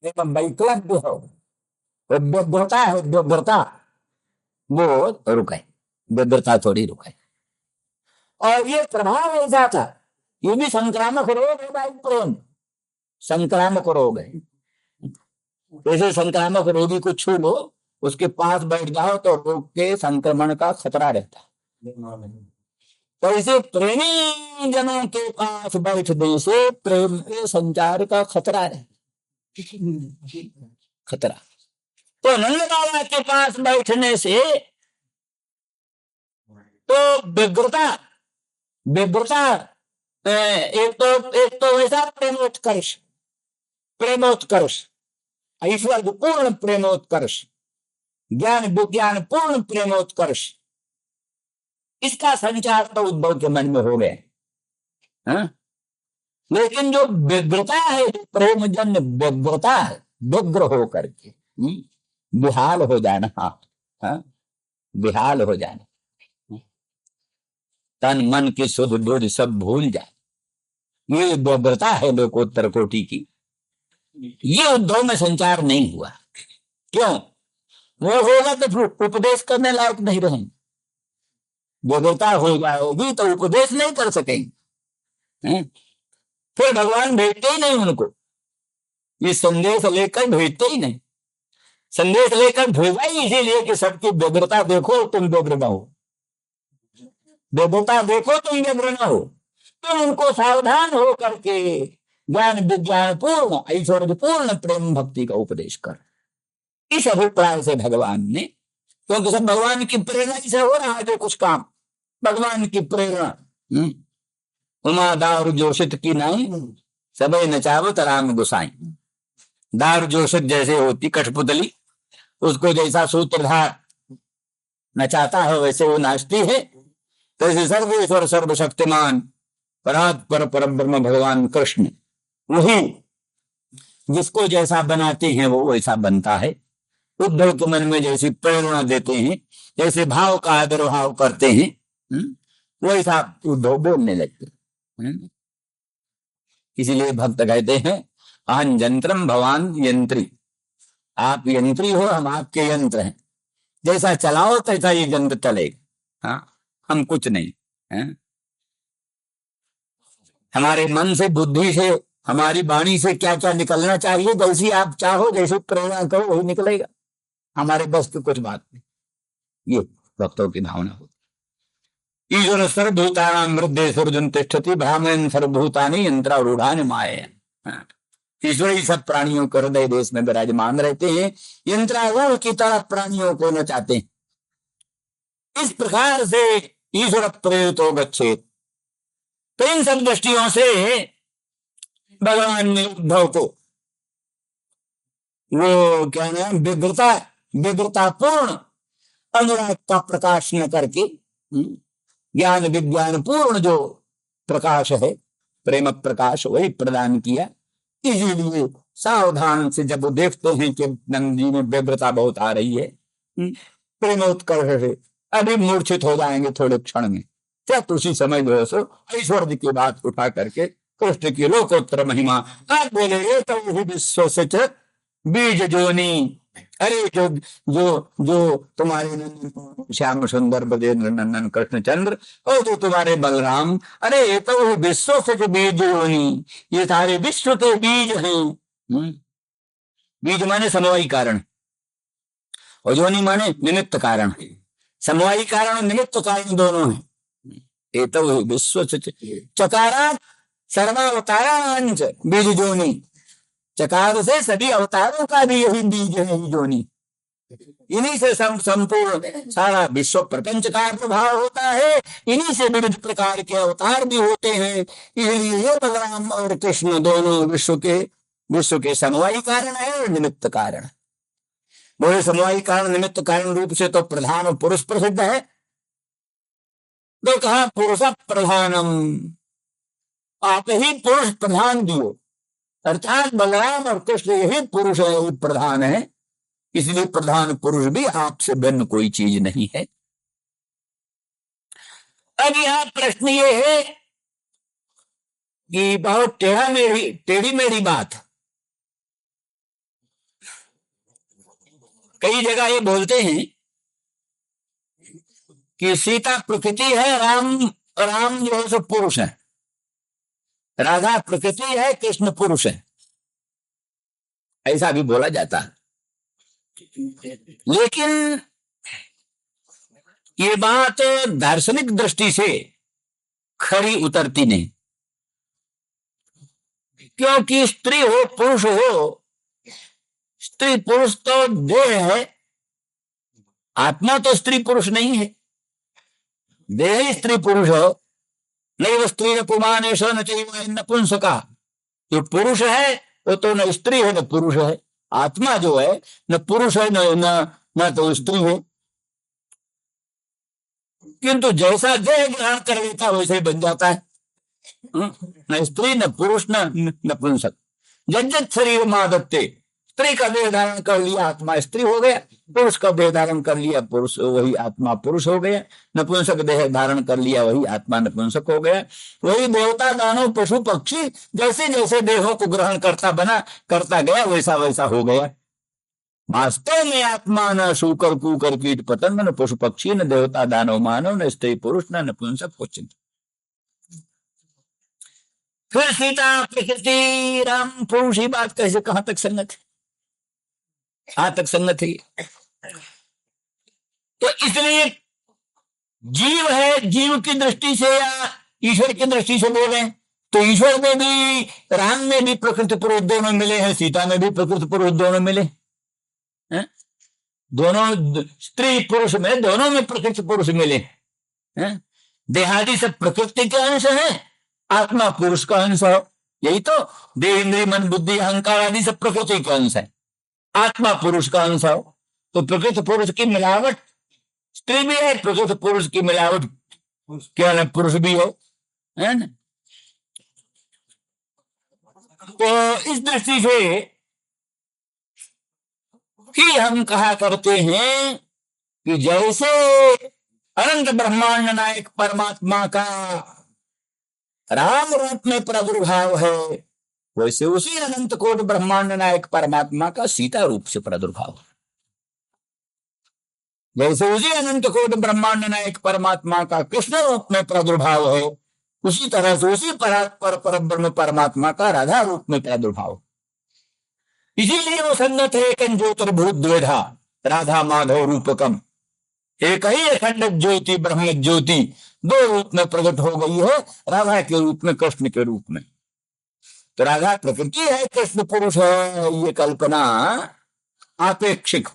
प्रेम वैकल्प्य हो, व्यग्रता है, व्यग्रता वो रुके, व्यग्रता थोड़ी रुके। और ये प्रभाव ऐसा था, ये भी संक्रामक रोग है भाई, प्रेम संक्रामक रोग है। जैसे संक्रामक रोगी को छू लो, उसके पास बैठ जाओ तो रोग के संक्रमण का खतरा रहता है। तो इसे प्रेमी जनों के पास बैठने से प्रेम के संचार का खतरा है, खतरा। तो नंद बाबा के पास बैठने से तो व्यग्रता, व्यग्रता एक तो वैसा प्रेमोत्कर्ष, प्रेमोत्कर्ष, ईश्वर पूर्ण प्रेमोत्कर्ष, ज्ञान विज्ञान पूर्ण प्रेमोत्कर्ष, इसका संचार तो उद्धव के मन में हो गया। लेकिन जो व्यग्रता है, जो प्रेमजन्य व्यग्रता है, व्यग्र हो करके विहाल हो जाना, हाँ, विहाल हो जाना, तन मन की सुध बुध सब भूल जाए, ये व्यग्रता है लोकोत्तर कोटि की। ये उद्धव में संचार नहीं हुआ। क्यों? वो होगा तो फिर उपदेश करने लायक नहीं रहेंगे, व्यग्रता हो जाएगी तो उपदेश नहीं कर सकेंगे, फिर भगवान भेजते ही नहीं उनको, ये संदेश लेकर भेजते ही नहीं। संदेश लेकर भेजा ही इसीलिए कि सबकी व्यग्रता देखो, तुम व्यग्र न हो, व्यग्रता देखो तुम व्यग्र न हो, तुम उनको सावधान हो करके ज्ञान विज्ञान पूर्ण ऐश्वर्य पूर्ण प्रेम भक्ति का उपदेश कर। इस अभिप्राय से भगवान ने, क्योंकि सब भगवान की प्रेरणा से हो रहा है जो कुछ काम, भगवान की प्रेरणा। उमा दार जोशित की नाई, सबे नचावत राम गुसाई। दार जोशित जैसे होती कठपुतली, उसको जैसा सूत्रधार नचाता है वैसे वो नाचती है। तैसे सर्वेश्वर सर्वशक्तिमान परात्पर परब्रह्म भगवान कृष्ण, वही जिसको जैसा बनाते हैं वो वैसा बनता है। उद्धव के मन में जैसी प्रेरणा देते हैं, जैसे भाव का आविर्भाव करते हैं, वैसा उद्धव बोलने लगते हैं। इसीलिए भक्त कहते हैं अहं यंत्रम भवान यंत्री, आप यंत्री हो, हम आपके यंत्र हैं, जैसा चलाओ तैसा ये यंत्र चलेगा, हाँ, हम कुछ नहीं है। हमारे मन से, बुद्धि से, हमारी वाणी से क्या क्या निकलना चाहिए, जैसी आप चाहो, जैसी प्रेरणा करो वही निकलेगा, हमारे बस की कुछ बात नहीं। ये भक्तों की भावना होती। ईश्वर सर्वभूतानां हृदयेषु तिष्ठति ब्राह्मण सर्वभूतानि यंत्रारूढ़ानि माया। ईश्वर ही सब प्राणियों के हृदय देश में विराजमान रहते हैं, यंत्रारूढ़ की तरह प्राणियों को नचाते हैं। इस प्रकार से ईश्वर प्रेरितो गच्छेत। तो इन सब दृष्टियों से भगवान ने उद्धव को वो क्या नाम, व्यग्रता, व्यग्रता पूर्ण अनुराग का प्रकाश न करके ज्ञान विज्ञान पूर्ण जो प्रकाश है, प्रेम प्रकाश, वही प्रदान किया। इसीलिए सावधान से जब वो देखते हैं कि नंद जी में व्यग्रता बहुत आ रही है, प्रेमोत्कर्ष से अभी मूर्छित हो जाएंगे थोड़े क्षण में, क्या उसी समय जो है ऐश्वर्य की बात उठा करके कृष्ण की लोकोत्तर महिमा आप बोले तो विश्व से बीज जोनी। अरे जो जो जो तुम्हारे श्याम सुंदर ब्रजेंद्र नंदन कृष्णचंद्र, और जो तुम्हारे बलराम, अरे ये तो विश्व से जो बीज जोनी, ये सारे विश्व के बीज हैं। बीज माने समवायी कारण, और जोनी माने निमित्त कारण। समवायी कारण और निमित्त कारण दोनों है। ये तो विश्व से चकारा सर्वावतारांच बीज जोनी, चकार से सभी अवतारों का भी यही बीज है, यही जोनी। इन्हीं से संपूर्ण सारा विश्व प्रपंच का प्रभाव होता है, इन्हीं से विविध प्रकार के अवतार भी होते हैं। इसलिए ये बलराम और कृष्ण दोनों विश्व के समवायी कारण है और निमित्त कारण। बोले समवायी कारण निमित्त कारण रूप से तो प्रधान पुरुष प्रसिद्ध है, तो कहा पुरुष प्रधानम, आप ही पुरुष प्रधान दियो, अर्थात बलराम और कृष्ण यही पुरुष है, यही प्रधान है। इसलिए प्रधान पुरुष भी आपसे भिन्न कोई चीज नहीं है। अब यहां प्रश्न ये है कि बहुत टेढ़ी मेढ़ी बात, कई जगह ये बोलते हैं कि सीता प्रकृति है, राम राम जो है सो पुरुष है, राधा प्रकृति है, कृष्ण पुरुष है, ऐसा भी बोला जाता है। लेकिन ये बात दार्शनिक दृष्टि से खरी उतरती नहीं, क्योंकि स्त्री हो पुरुष हो, स्त्री पुरुष तो देह है, आत्मा तो स्त्री पुरुष नहीं है। देह ही स्त्री पुरुष हो, नहीं स्त्री न पुमानेश न चाहिए नपुंसका। जो पुरुष है वो तो न स्त्री है न पुरुष है, आत्मा जो है न पुरुष है न तो स्त्री है। किंतु जैसा देह ग्रहण कर लेता वैसे ही बन जाता है, न स्त्री न पुरुष न नपुंसक। जज्जत शरीर मादत्ते, स्त्री का देह धारण कर लिया आत्मा स्त्री हो गया, पुरुष का देह धारण कर लिया पुरुष वही आत्मा पुरुष हो गया, नपुंसक देह धारण कर लिया वही आत्मा नपुंसक हो गया। वही देवता दानव पशु पक्षी जैसे जैसे देहों को ग्रहण करता गया वैसा वैसा हो गया। वास्तव में आत्मा न शूकर कूकर कीट पतंग न पशु पक्षी न देवता दानव मानव न स्त्री पुरुष न नपुंसक कुछ नहीं। फिर सीता प्रकृति राम पुरुष ही बात कैसे कहां तक संगत है, कहां तक संगत है। तो इसलिए जीव है, जीव की दृष्टि से या ईश्वर की दृष्टि से बोले तो ईश्वर में भी राम में भी प्रकृति पुरुष दोनों मिले हैं, सीता में भी प्रकृति पुरुष दोनों मिले हैं? दोनों स्त्री पुरुष में दोनों में प्रकृति पुरुष मिले हैं। देहादि सब प्रकृति के अंश है, आत्मा पुरुष का अंश है। यही तो देह इंद्रिय मन बुद्धि अहंकार आदि सब प्रकृति का अंश है, आत्मा पुरुष का अंश है। तो प्रकृति पुरुष की मिलावट स्त्री भी है, प्रकृति पुरुष की मिलावट क्या है पुरुष भी है ना। तो इस दृष्टि से ही हम कहा करते हैं कि जैसे अनंत ब्रह्मांड नायक परमात्मा का राम रूप में प्रादुर्भाव है, वैसे उसी अनंत कोट ब्रह्मांड नायक परमात्मा का सीता रूप से प्रादुर्भाव है। जैसे उसी अनंत कोट ब्रह्मांड नायक परमात्मा का कृष्ण रूप में प्रादुर्भाव है, उसी तरह से उसी पर ब्रह्म परमात्मा का राधा रूप में प्रादुर्भाव। इसीलिए वो संगत है एक ज्योतिर्भूत द्वेधा राधा माधव रूपकम, एक ही अखंड ज्योति ब्रह्म ज्योति दो रूप में प्रकट हो गई है, राधा के रूप में कृष्ण के रूप में। तो राधा प्रकृति है, कृष्ण पुरुष है, ये कल्पना आपेक्षिक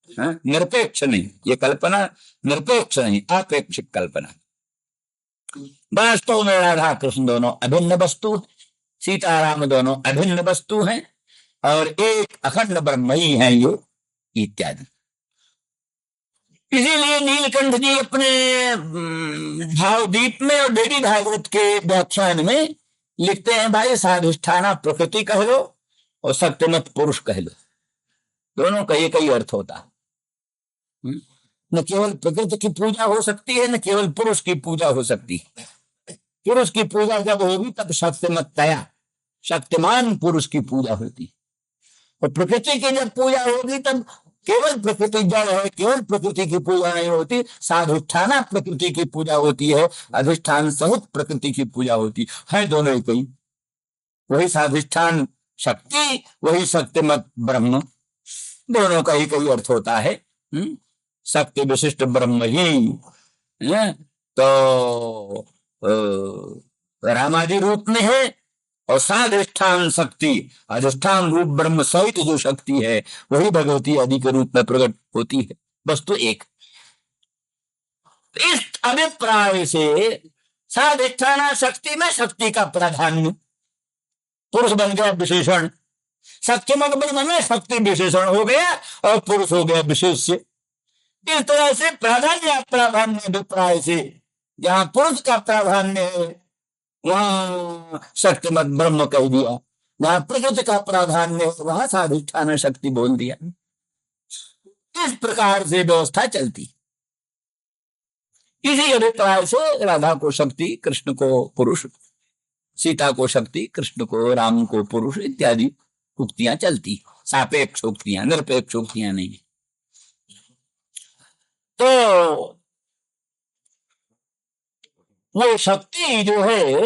निरपेक्ष नहीं, ये कल्पना निरपेक्ष नहीं आपेक्षिक कल्पना। वास्तव में राधा कृष्ण दोनों अभिन्न वस्तु, सीताराम दोनों अभिन्न वस्तु हैं और एक अखंड ब्रह्म ही है ये इत्यादि। इसीलिए नीलकंठ जी अपने भावदीप में और देवी भागवत के व्याख्यान में लिखते हैं, भाई साधिष्ठाना प्रकृति कह लो और सत्यमत पुरुष कह लो, दोनों का एक ही अर्थ होता है। न केवल प्रकृति की पूजा हो सकती है, न केवल पुरुष की पूजा हो सकती है। पुरुष की पूजा जब होगी तब सत्यमत तया शक्तिमान पुरुष की पूजा होती है, और प्रकृति की जब पूजा होगी तब केवल प्रकृति जड़ है, केवल प्रकृति की पूजा नहीं होती, साधिष्ठाना प्रकृति की पूजा होती है, अधिष्ठान सहित प्रकृति की पूजा होती है, दोनों एक ही। वही साधिष्ठान शक्ति, वही सत्यमत ब्रह्म, दोनों का एक ही अर्थ होता है। शक्ति विशिष्ट ब्रह्म ही तो रामादि रूप में है, और साधिष्ठान शक्ति अधिष्ठान रूप ब्रह्म सहित जो शक्ति है वही भगवती आदि के रूप में प्रकट होती है, वस्तु एक। इस अभिप्राय से साधिष्ठान शक्ति में शक्ति का प्राधान्य, पुरुष बन गया विशेषण, सत्यमत ब्रह्म में शक्ति विशेषण हो गया और पुरुष हो गया विशेष्य। इस तरह से प्राधान्य प्राधान्य अभिप्राय से जहां पुरुष का प्राधान्य है वहां सत्यमत ब्रह्म कह दिया, जहां प्रकृति का प्राधान्य है वहां साधिष्ठान शक्ति बोल दिया। इस प्रकार से व्यवस्था चलती। इसी अभिप्राय से राधा को शक्ति, कृष्ण को पुरुष, सीता को शक्ति, कृष्ण को राम को पुरुष इत्यादि उक्तियां चलती। सापेक्ष उक्तियां, निरपेक्ष उक्तियां नहीं। तो वो शक्ति जो है,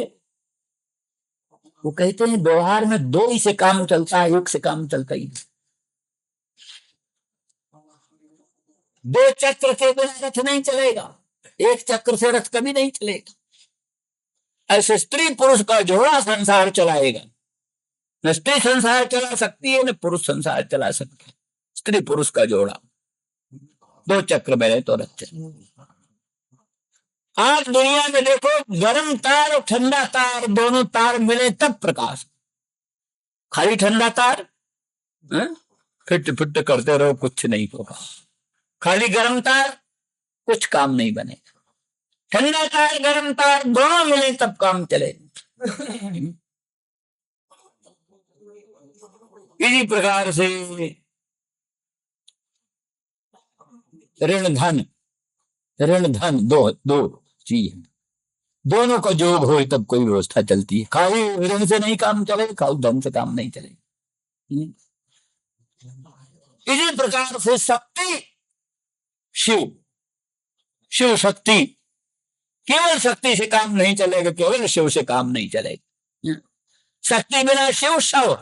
वो कहते हैं व्यवहार में दो ही से काम चलता है, एक से काम चलता ही नहीं। दो चक्र के बिना रथ नहीं चलेगा, एक चक्र से रथ कभी नहीं चलेगा। ऐसे स्त्री पुरुष का जोड़ा संसार चलाएगा। न स्त्री संसार चला सकती है, न पुरुष संसार चला सकता है। स्त्री पुरुष का जोड़ा, दो चक्र मिले तो रथ चले। आज दुनिया में देखो, गर्म तार और ठंडा तार, दोनों तार मिले तब प्रकाश। खाली ठंडा तार फिट फिट करते रहो, कुछ नहीं होगा। खाली गर्म तार, कुछ काम नहीं बनेगा। ठंडा तार गर्म तार दोनों मिले तब काम चले। इसी प्रकार से ऋण धन दो दो चीज, दोनों का जोग हो तब कोई व्यवस्था चलती है। खाली ऋण से नहीं काम चले, खाली धन से काम नहीं चले। इसी प्रकार से शक्ति, शिव शक्ति, केवल शक्ति से काम नहीं चलेगा, केवल शिव से काम नहीं चलेगा। शक्ति बिना शिव शव,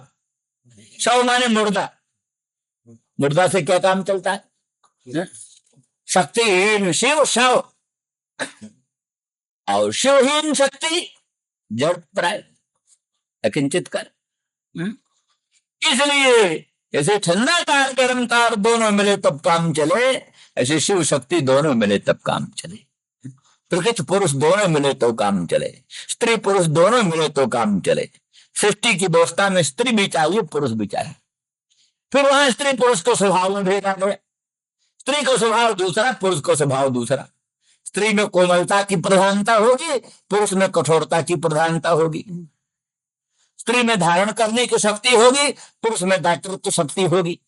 शव माने मुर्दा, मुर्दा से क्या काम चलता है? शक्तिहीन शिव शव और शिवहीन शक्ति जड़ प्राय अकिंचित कर। इसलिए जैसे ठंडा तार गर्म तार दोनों मिले तब काम चले, ऐसे शिव शक्ति दोनों मिले तब काम चले। प्रकृति पुरुष दोनों मिले तो काम चले, स्त्री पुरुष दोनों मिले तो काम चले। सृष्टि की व्यवस्था में स्त्री भी चाहिए, पुरुष भी चाहिए। फिर वहां स्त्री पुरुष को स्वभाव में भेद आ गया। स्त्री को स्वभाव दूसरा, पुरुष को स्वभाव दूसरा। स्त्री में कोमलता की प्रधानता होगी, पुरुष में कठोरता की प्रधानता होगी। स्त्री में धारण करने की शक्ति होगी, पुरुष में दातृत्व शक्ति होगी।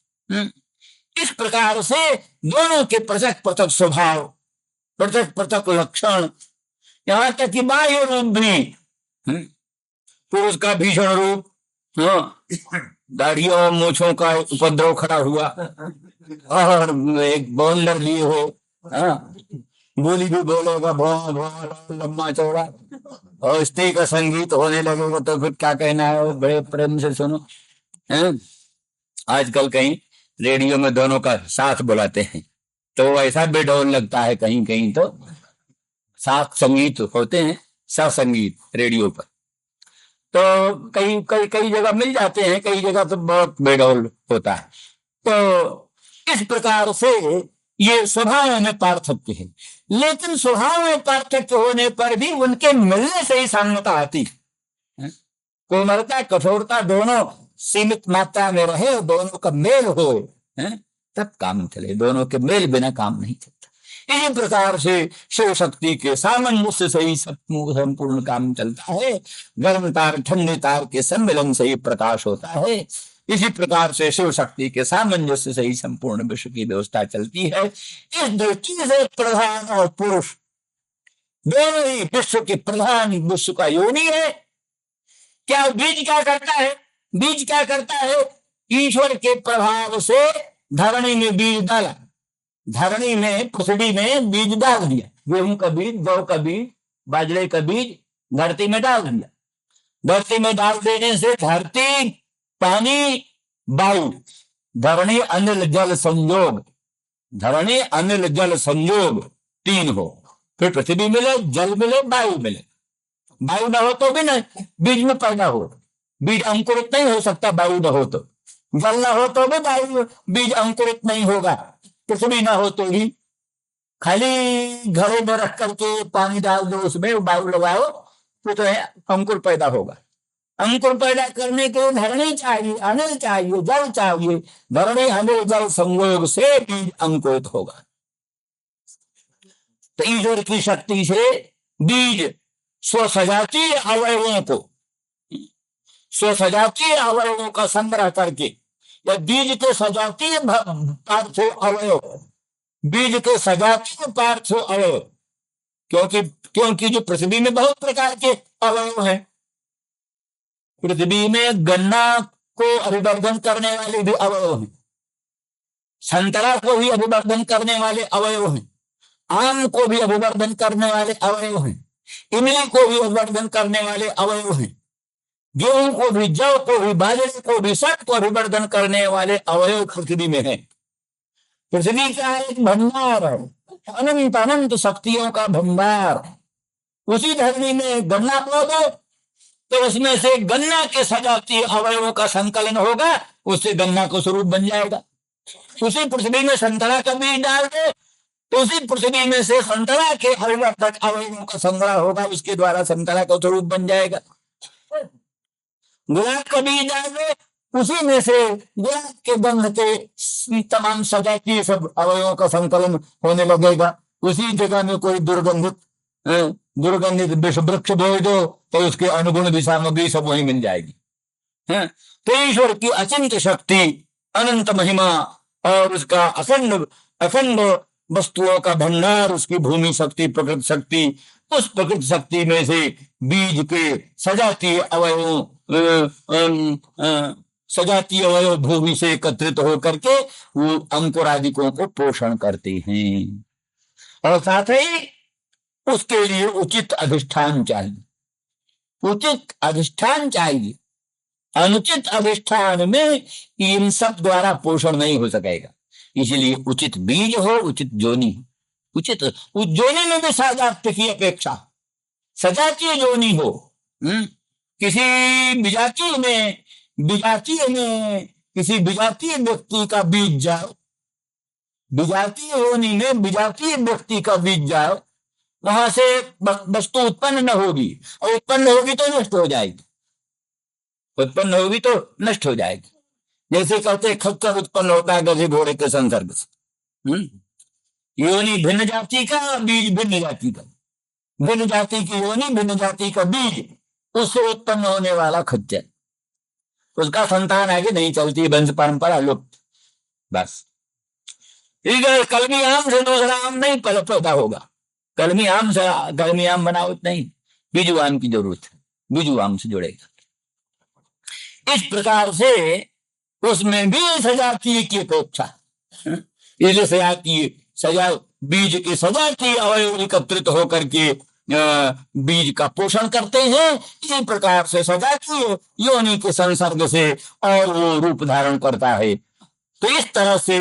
इस प्रकार से दोनों के पृथक पृथक स्वभाव, पृथक पृथक लक्षण, यहां तक कि बाह्य रूप भी, पुरुष का भीषण रूप, दाढ़ियों मूछों का उपद्रव खड़ा हुआ, और एक बौंदर लिए हो, बोली भी बोलेगा भौं भौं लंबा चौड़ा, और स्त्री का संगीत होने लगेगा तो फिर क्या कहना है, बड़े प्रेम से सुनो। आजकल कहीं रेडियो में दोनों का साथ बुलाते हैं तो ऐसा बेडौल लगता है, कहीं कहीं तो साथ संगीत होते हैं, साथ संगीत रेडियो पर तो कई कई कई जगह मिल जाते हैं, कई जगह तो बहुत बेडौल होता है। तो इस प्रकार से ये स्वभाव में पार्थक्य है, लेकिन स्वभाव में पार्थक्य होने पर भी उनके मिलने से ही साम्यता आती है। कोमलता कठोरता दोनों सीमित मात्रा में रहे, दोनों का मेल हो तब काम चले, दोनों के मेल बिना काम नहीं चलता। इसी प्रकार से शिव शक्ति के सामंजस्य से ही संपूर्ण काम चलता है। गर्म तार ठंडे तार के सम्मिलन से ही प्रकाश होता है। इसी प्रकार से शिव शक्ति के सामंजस्य से ही संपूर्ण विश्व की व्यवस्था चलती है। इस दृष्टि से प्रधान और पुरुष दोनों ही विश्व के प्रधान, विश्व का योनि है। क्या बीज क्या करता है? बीज क्या करता है? ईश्वर के प्रभाव से धरणी में बीज डाला, धरणी में पृथ्वी में बीज डाल दिया, गेहूं का बीज, जौ का बीज, बाजरे का बीज धरती में डाल दिया। धरती में डाल देने से धरती, पानी, वायु, धरणी अनिल जल संयोग, धरणी अनिल जल संयोग तीन हो, फिर पृथ्वी मिले, जल मिले, वायु मिले। वायु न हो तो भी न बीज में पैदा हो, बीज अंकुरित नहीं हो सकता वायु न हो तो। जल न हो तो भी वायु बीज अंकुरित नहीं होगा, पृथ्वी न हो तो भी। खाली घड़े में रख करके पानी डाल दो, उसमें वायु लगाओ तो अंकुर पैदा होगा। अंकुर पैदा करने के लिए धरणी चाहिए, अनिल चाहिए, जल चाहिए। धरणी अनिल जल संयोग से बीज अंकुरित होगा। तो ईश्वर की शक्ति से बीज स्वसजातीय अवयवों को, स्वसजातीय अवयवों का संग्रह करके, या बीज के सजातीय पार्थिव अवयव, बीज के सजातीय पार्थिव अवयव, क्योंकि जो पृथ्वी में बहुत प्रकार के अवयव हैं। पृथ्वी में गन्ना को अभिवर्धन करने वाले भी अवयव हैं, संतरा को भी अभिवर्धन करने वाले अवयव हैं, आम को भी अभिवर्धन करने वाले अवयव हैं, इमली को भी अभिवर्धन करने वाले अवयव हैं, गेहूं को भी, जौ को भी, बाजरे को भी, सबको अभिवर्धन करने वाले अवयव पृथ्वी में है। पृथ्वी का एक भंडार है, अनंत अनंत शक्तियों का भंडार। उसी धरती में गन्ना बो दो तो उसमें से गन्ना के सजातीय अवयवों का संकलन होगा, उससे गन्ना को स्वरूप बन जाएगा। उसी पृथ्वी में संतरा का बीज डाल दो तो उसी पृथ्वी में से संतरा के अभिवर्धक अवयवों का संग्रह होगा, उसके द्वारा संतरा का स्वरूप बन जाएगा। गुलाब का बीज डाल दो, उसी में से गुलाब के गंध के तमाम सजातीय सब अवयवों का संकलन होने लगेगा। उसी जगह में कोई दुर्गंधित विष वृक्ष बोल दो तो उसके अनुगुण भी सामग्री सब वही मिल जाएगी। तो ईश्वर की अचिंत्य शक्ति, अनंत महिमा और उसका अखंड अखंड वस्तुओं का भंडार, उसकी भूमि शक्ति, प्रकृति शक्ति, उस प्रकृति शक्ति में से बीज के सजातीय अवयव भूमि से एकत्रित होकर के वो अंकुरादिकों को पोषण करते हैं। और साथ ही उसके लिए उचित अधिष्ठान चाहिए, उचित अधिष्ठान चाहिए। अनुचित अधिष्ठान में इन सब द्वारा पोषण नहीं हो सकेगा। इसलिए उचित बीज हो, उचित जोनी, उचित उस जोनी में भी साजात्य की अपेक्षा सजातीय जोनी हो। किसी विजातीय में किसी विजातीय व्यक्ति का बीज जाओ, विजातीय योनि में विजातीय व्यक्ति का बीज जाओ, वहां से वस्तु उत्पन्न न होगी, और उत्पन्न होगी तो नष्ट हो जाएगी, उत्पन्न होगी तो नष्ट हो जाएगी। जैसे कहते खच्चर उत्पन्न होता है गधे घोड़े के संसर्ग से। योनि भिन्न जाति का, बीज भिन्न जाति का, भिन्न जाति की योनि, भिन्न जाति का बीज, उससे उत्पन्न होने वाला खच्चर, उसका संतान आगे नहीं चलती, वंश परंपरा लुप्त। बस कलमी आम से दूसरा आम नहीं पैदा होगा, कलमी आम से कलमी आम बनाओ नहीं, बीजू आम की जरूरत है, बीजू आम से जुड़ेगा। इस प्रकार से उसमें भी सजातीय की अपेक्षा, इसलिए सजा बीज की सजातीय अवयव एकत्रित होकर के बीज का पोषण करते हैं। इसी प्रकार से सजातीय योनि के संसर्ग से और वो रूप धारण करता है। तो इस तरह से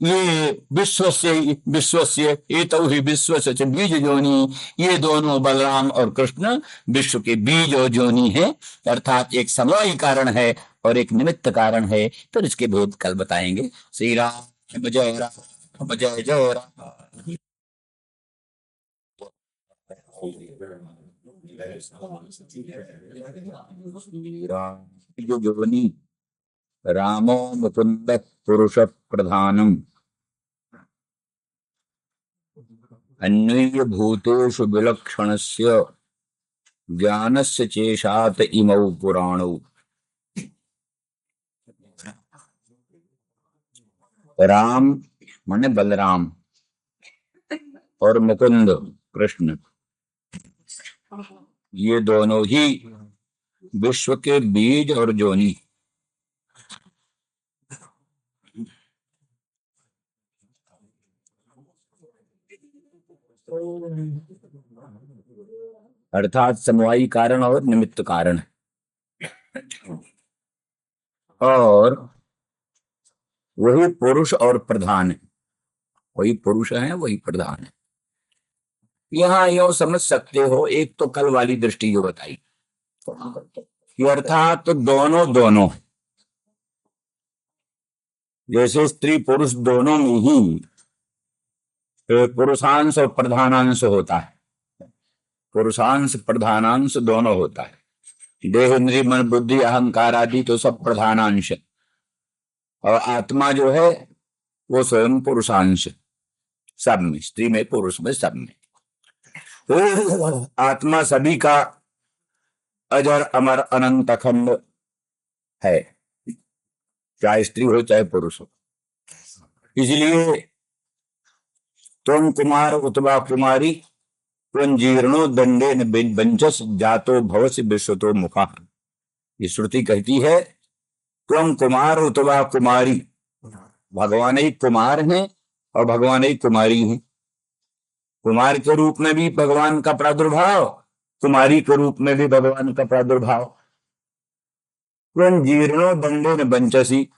ये विश्वस्य एतौ ही विश्वस्य बीज जोनी, ये दोनों बलराम और कृष्ण विश्व के बीज और जोनी है, अर्थात एक समवायी कारण है और एक निमित्त कारण है। फिर इसके भेद कल बताएंगे। श्री राम जय राम जय जय राम। जो जोनी रामो मुकुंद पुरुष प्रधानम अन्वीय भूतेषु विलक्षणस्य ज्ञानस्य चेशात इमौ पुराणौ। राम माने बलराम और मुकुंद कृष्ण, ये दोनों ही विश्व के बीज और जोनी। अर्थात समवायी कारण और निमित्त कारण, और वही पुरुष और प्रधान है, वही पुरुष है वही प्रधान है। यहां यो समझ सकते हो, एक तो कल वाली दृष्टि जो बताई, अर्थात तो दोनों जैसे स्त्री पुरुष दोनों में ही पुरुषांश और प्रधानांश होता है, पुरुषांश प्रधानांश दोनों होता है। देह इंद्रिय मन बुद्धि अहंकार आदि तो सब प्रधानांश, और आत्मा जो है वो स्वयं पुरुषांश, सब में, स्त्री में पुरुष में सब में। तो आत्मा सभी का अजर अमर अनंत अखंड है, चाहे स्त्री हो चाहे पुरुष हो। इसलिए त्वं कुमार उतवा कुमारी त्वं जीर्णो दंडेन बंचस जातो भवसि विश्वतो मुखा। ये श्रुति कहती है तुम कुमार हो तो वह कुमारी, भगवान ही कुमार हैं और भगवान ही कुमारी हैं। कुमार के रूप में भी भगवान का प्रादुर्भाव, कुमारी के रूप में भी भगवान का प्रादुर्भाव। तुम जीर्णो दंडे न बंचसी,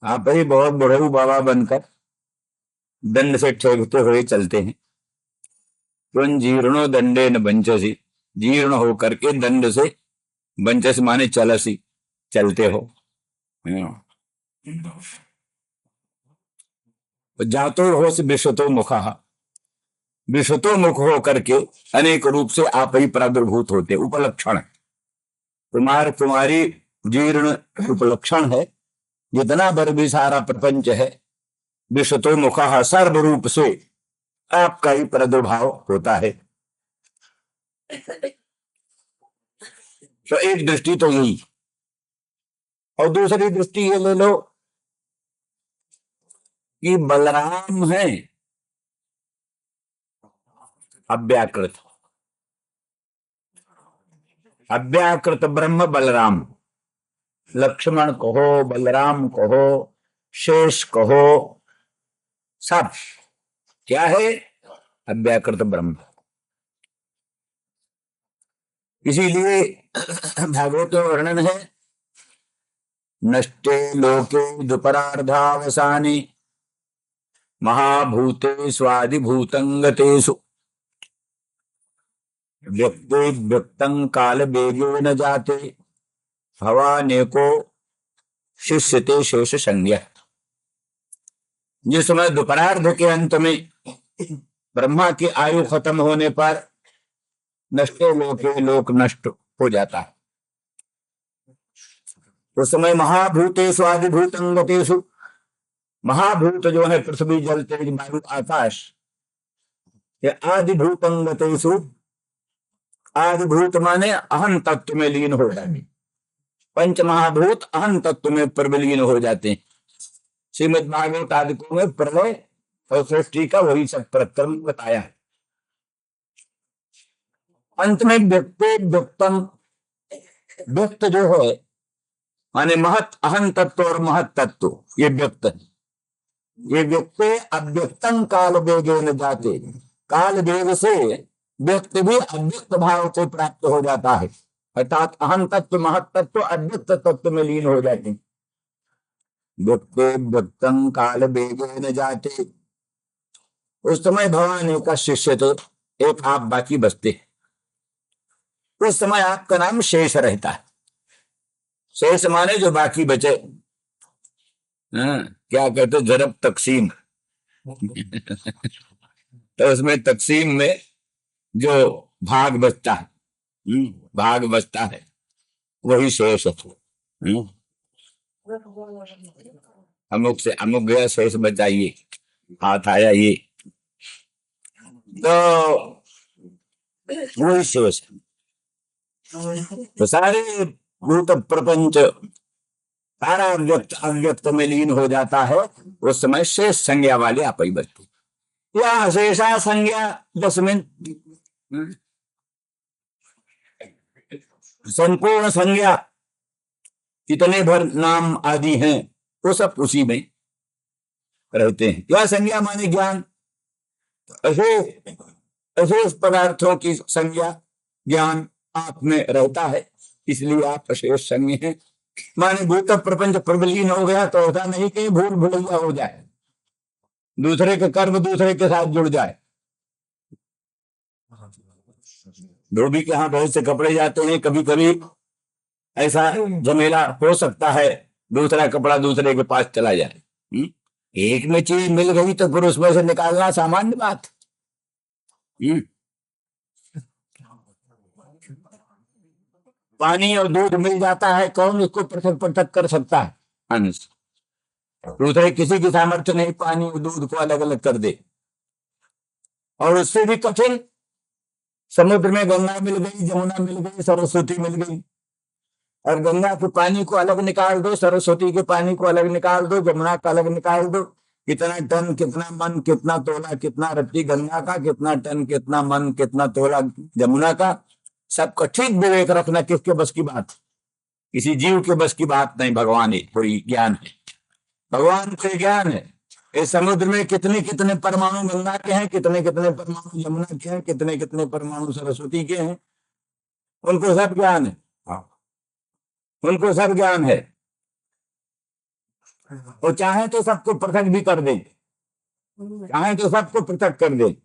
आप ही बहुत बुढ़ऊ बाबा बनकर दंड से ठेकते हुए चलते हैं। तुम जीर्णो दंडे न बंचसी, जीर्ण होकर के दंड से, बंचस माने चलसी, चलते हो। जातो हो विश्वतो मुखा, विश्वतो मुख हो करके अनेक रूप से आप ही प्रादुर्भूत होते। उपलक्षण कुमार कुमारी जीर्ण उपलक्षण है। जितना भर भी सारा प्रपंच है, विश्वतो मुखा, सर्व रूप से आपका ही प्रादुर्भाव होता है। तो एक दृष्टि तो यही, और दूसरी दृष्टि ये ले लो कि बलराम है अव्याकृत, अव्याकृत ब्रह्म बलराम। लक्ष्मण कहो, बलराम कहो, शेष कहो, सब क्या है? अव्याकृत ब्रह्म। इसीलिए भागवत में वर्णन है, नष्टे लोके दुपरार्धावसाने महाभूते स्वादिभूतंगतेषु व्यक्ते व्यक्तं काल वेगे न जाते भवानेको शिष्यते शेष संज्ञा। जिस समय दोपरार्ध के अंत में ब्रह्मा की आयु खत्म होने पर नष्टे लोके, लोक नष्ट हो जाता है। उस समय महाभूतेषु आदिभूतंगतेषु, महाभूत जो है पृथ्वी जल तेज वायु आकाश, ये आदिभूतंगतेषु, आदिभूत माने अहम तत्व में लीन हो जाते। पंच महाभूत अहम तत्व में प्रविलीन हो जाते हैं। श्रीमद् भागवत आदिकों में प्रलय और सृष्टि का वही सब प्रक्रम बताया है। अंत में व्यक्ति व्यक्तम, व्यक्त जो है माने महत, अहम तत्व और महत तत्व, ये व्यक्त है। ये व्यक्ति अव्यक्तम काल वेगे न जाते, काल वेग से व्यक्ति भी अव्यक्त भाव को प्राप्त हो जाता है, अर्थात अहम तत्व महत तत्व अव्यक्त तत्व में लीन हो जाते हैं। व्यक्ति व्यक्तम काल वेगे न जाते, उस समय भगवान का शिष्य तो एक आप बाकी बचते, उस समय आपका नाम शेष रहता है। शेष माने जो बाकी बचे, क्या कहते जरब तकसीम तो उसमें तकसीम में जो भाग बचता है, भाग बचता है, वही शेष है। अमुक से अमुक गया, शेष बचाइए, हाथ आया ये, तो वही शेष है। तो सारे भूत प्रपंच सारा व्यक्त अव्यक्त में लीन हो जाता है। उस समय शेष संज्ञा वाले आप ही बचते, या शेषा संज्ञा दसमिन, संपूर्ण संज्ञा कितने भर नाम आदि हैं वो सब उसी में रहते हैं। क्या संज्ञा माने ज्ञान, अशेष पदार्थों की संज्ञा ज्ञान आप में रहता है, इसलिए आप अशेष संज्ञ हैं। माने भूत प्रपंच प्रबलीन हो गया तो ऐसा नहीं कि भूल भुलैया हो जाए, दूसरे के कर्म दूसरे के साथ जुड़ जाए। धोबी के यहाँ बहुत से कपड़े जाते हैं, कभी कभी ऐसा झमेला हो सकता है, दूसरा कपड़ा दूसरे के पास चला जाए। एक में चीज मिल गई तो फिर उसमें से निकालना सामान्य बात। पानी और दूध मिल जाता है, कौन इसको पृथक पृथक कर सकता है? अंश दूसरे किसी की सामर्थ्य नहीं पानी और दूध को अलग अलग कर दे। और उससे भी कठिन, समुद्र में गंगा मिल गई, जमुना मिल गई, सरस्वती मिल गई, और गंगा के पानी को अलग निकाल दो, सरस्वती के पानी को अलग निकाल दो, जमुना का अलग निकाल दो, कितना टन कितना मन कितना तोला कितना रत्ती गंगा का, कितना टन कितना मन कितना तोला जमुना का, सबका ठीक विवेक रखना किसके बस की बात। किसी जीव के बस की बात नहीं, भगवान ही कोई ज्ञान है, भगवान से ज्ञान है। इस समुद्र में कितने कितने परमाणु गंगा के हैं, कितने कितने परमाणु यमुना के हैं, कितने कितने परमाणु सरस्वती के हैं, उनको सब ज्ञान है। हाँ, उनको सब ज्ञान है। वो चाहे तो सबको पृथक भी कर दे, चाहे तो सबको पृथक कर दे।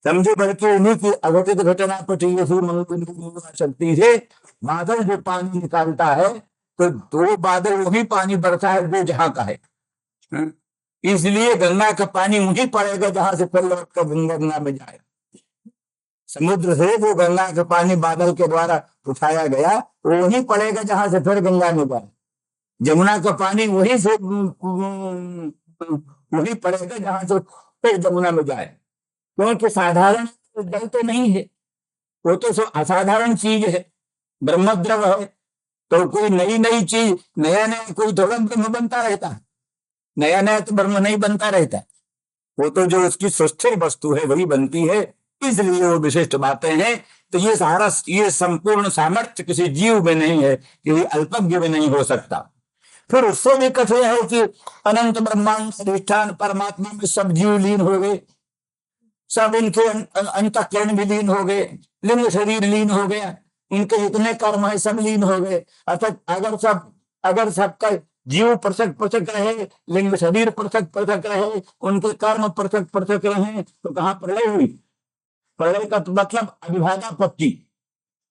समझो, बल्कि उन्हीं की अघटित घटना पटी शक्ति से बादल जो पानी निकालता है, तो दो बादल वही पानी बरसा है जो जहां का है। इसलिए गंगा का पानी वही पड़ेगा जहां से फिर लौट कर गंगा में जाए। समुद्र से जो गंगा का पानी बादल के द्वारा उठाया गया, वो वही पड़ेगा जहां से फिर गंगा में जाए। जमुना का पानी वही से वही पड़ेगा जहां से फिर जमुना में जाए। क्योंकि साधारण जल तो नहीं है, वो तो सब असाधारण चीज है, ब्रह्मद्रव है। तो कोई नई नई चीज, नया नया कोई थोड़ा ब्रह्म बनता रहता है, नया नया तो ब्रह्म नहीं बनता रहता। वो तो जो उसकी सुस्थिर वस्तु है वही बनती है। इसलिए वो विशिष्ट बातें हैं। तो ये सारा, ये संपूर्ण सामर्थ्य किसी जीव में नहीं है, किसी अल्पज्ञ में नहीं हो सकता। फिर उससे भी कथन है कि अनंत ब्रह्मांड अधिष्ठान परमात्मा में सब जीव लीन हो गए, सब इनके अंतःकरण भी लीन हो गए, लिंग शरीर लीन हो गया, इनके जितने कर्म है सब लीन हो गए। अर्थात अगर सबका जीव पृथक पृथक रहे, लिंग शरीर पृथक पृथक रहे, उनके कर्म पृथक पृथक रहे, तो कहाँ प्रलय हुई? प्रलय का तो मतलब अविभागापत्ति,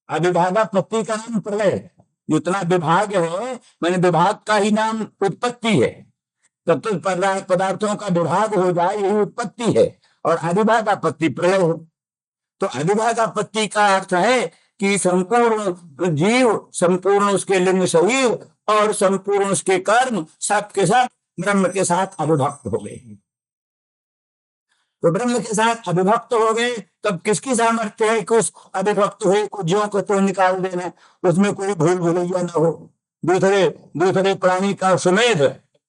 अविभागापत्ति का नाम प्रलय है। जितना विभाग है, मैंने विभाग का ही नाम उत्पत्ति है। तब तो पदार्थों का विभाग हो जाए, यही उत्पत्ति है। और अविभागापत्ति प्रलय हो। तो अविभागापत्ति का अर्थ है कि संपूर्ण जीव, संपूर्ण उसके लिंग शरीर और संपूर्ण उसके कर्म सब के साथ ब्रह्म के साथ अविभक्त हो गए। तो ब्रह्म के साथ अविभक्त हो गए, तब किसकी सामर्थ्य है कि उस अविभक्त हुए को ज्यों को तो निकाल देना, उसमें कोई भूल भुलैया न हो। दूसरे प्राणी का सुमेध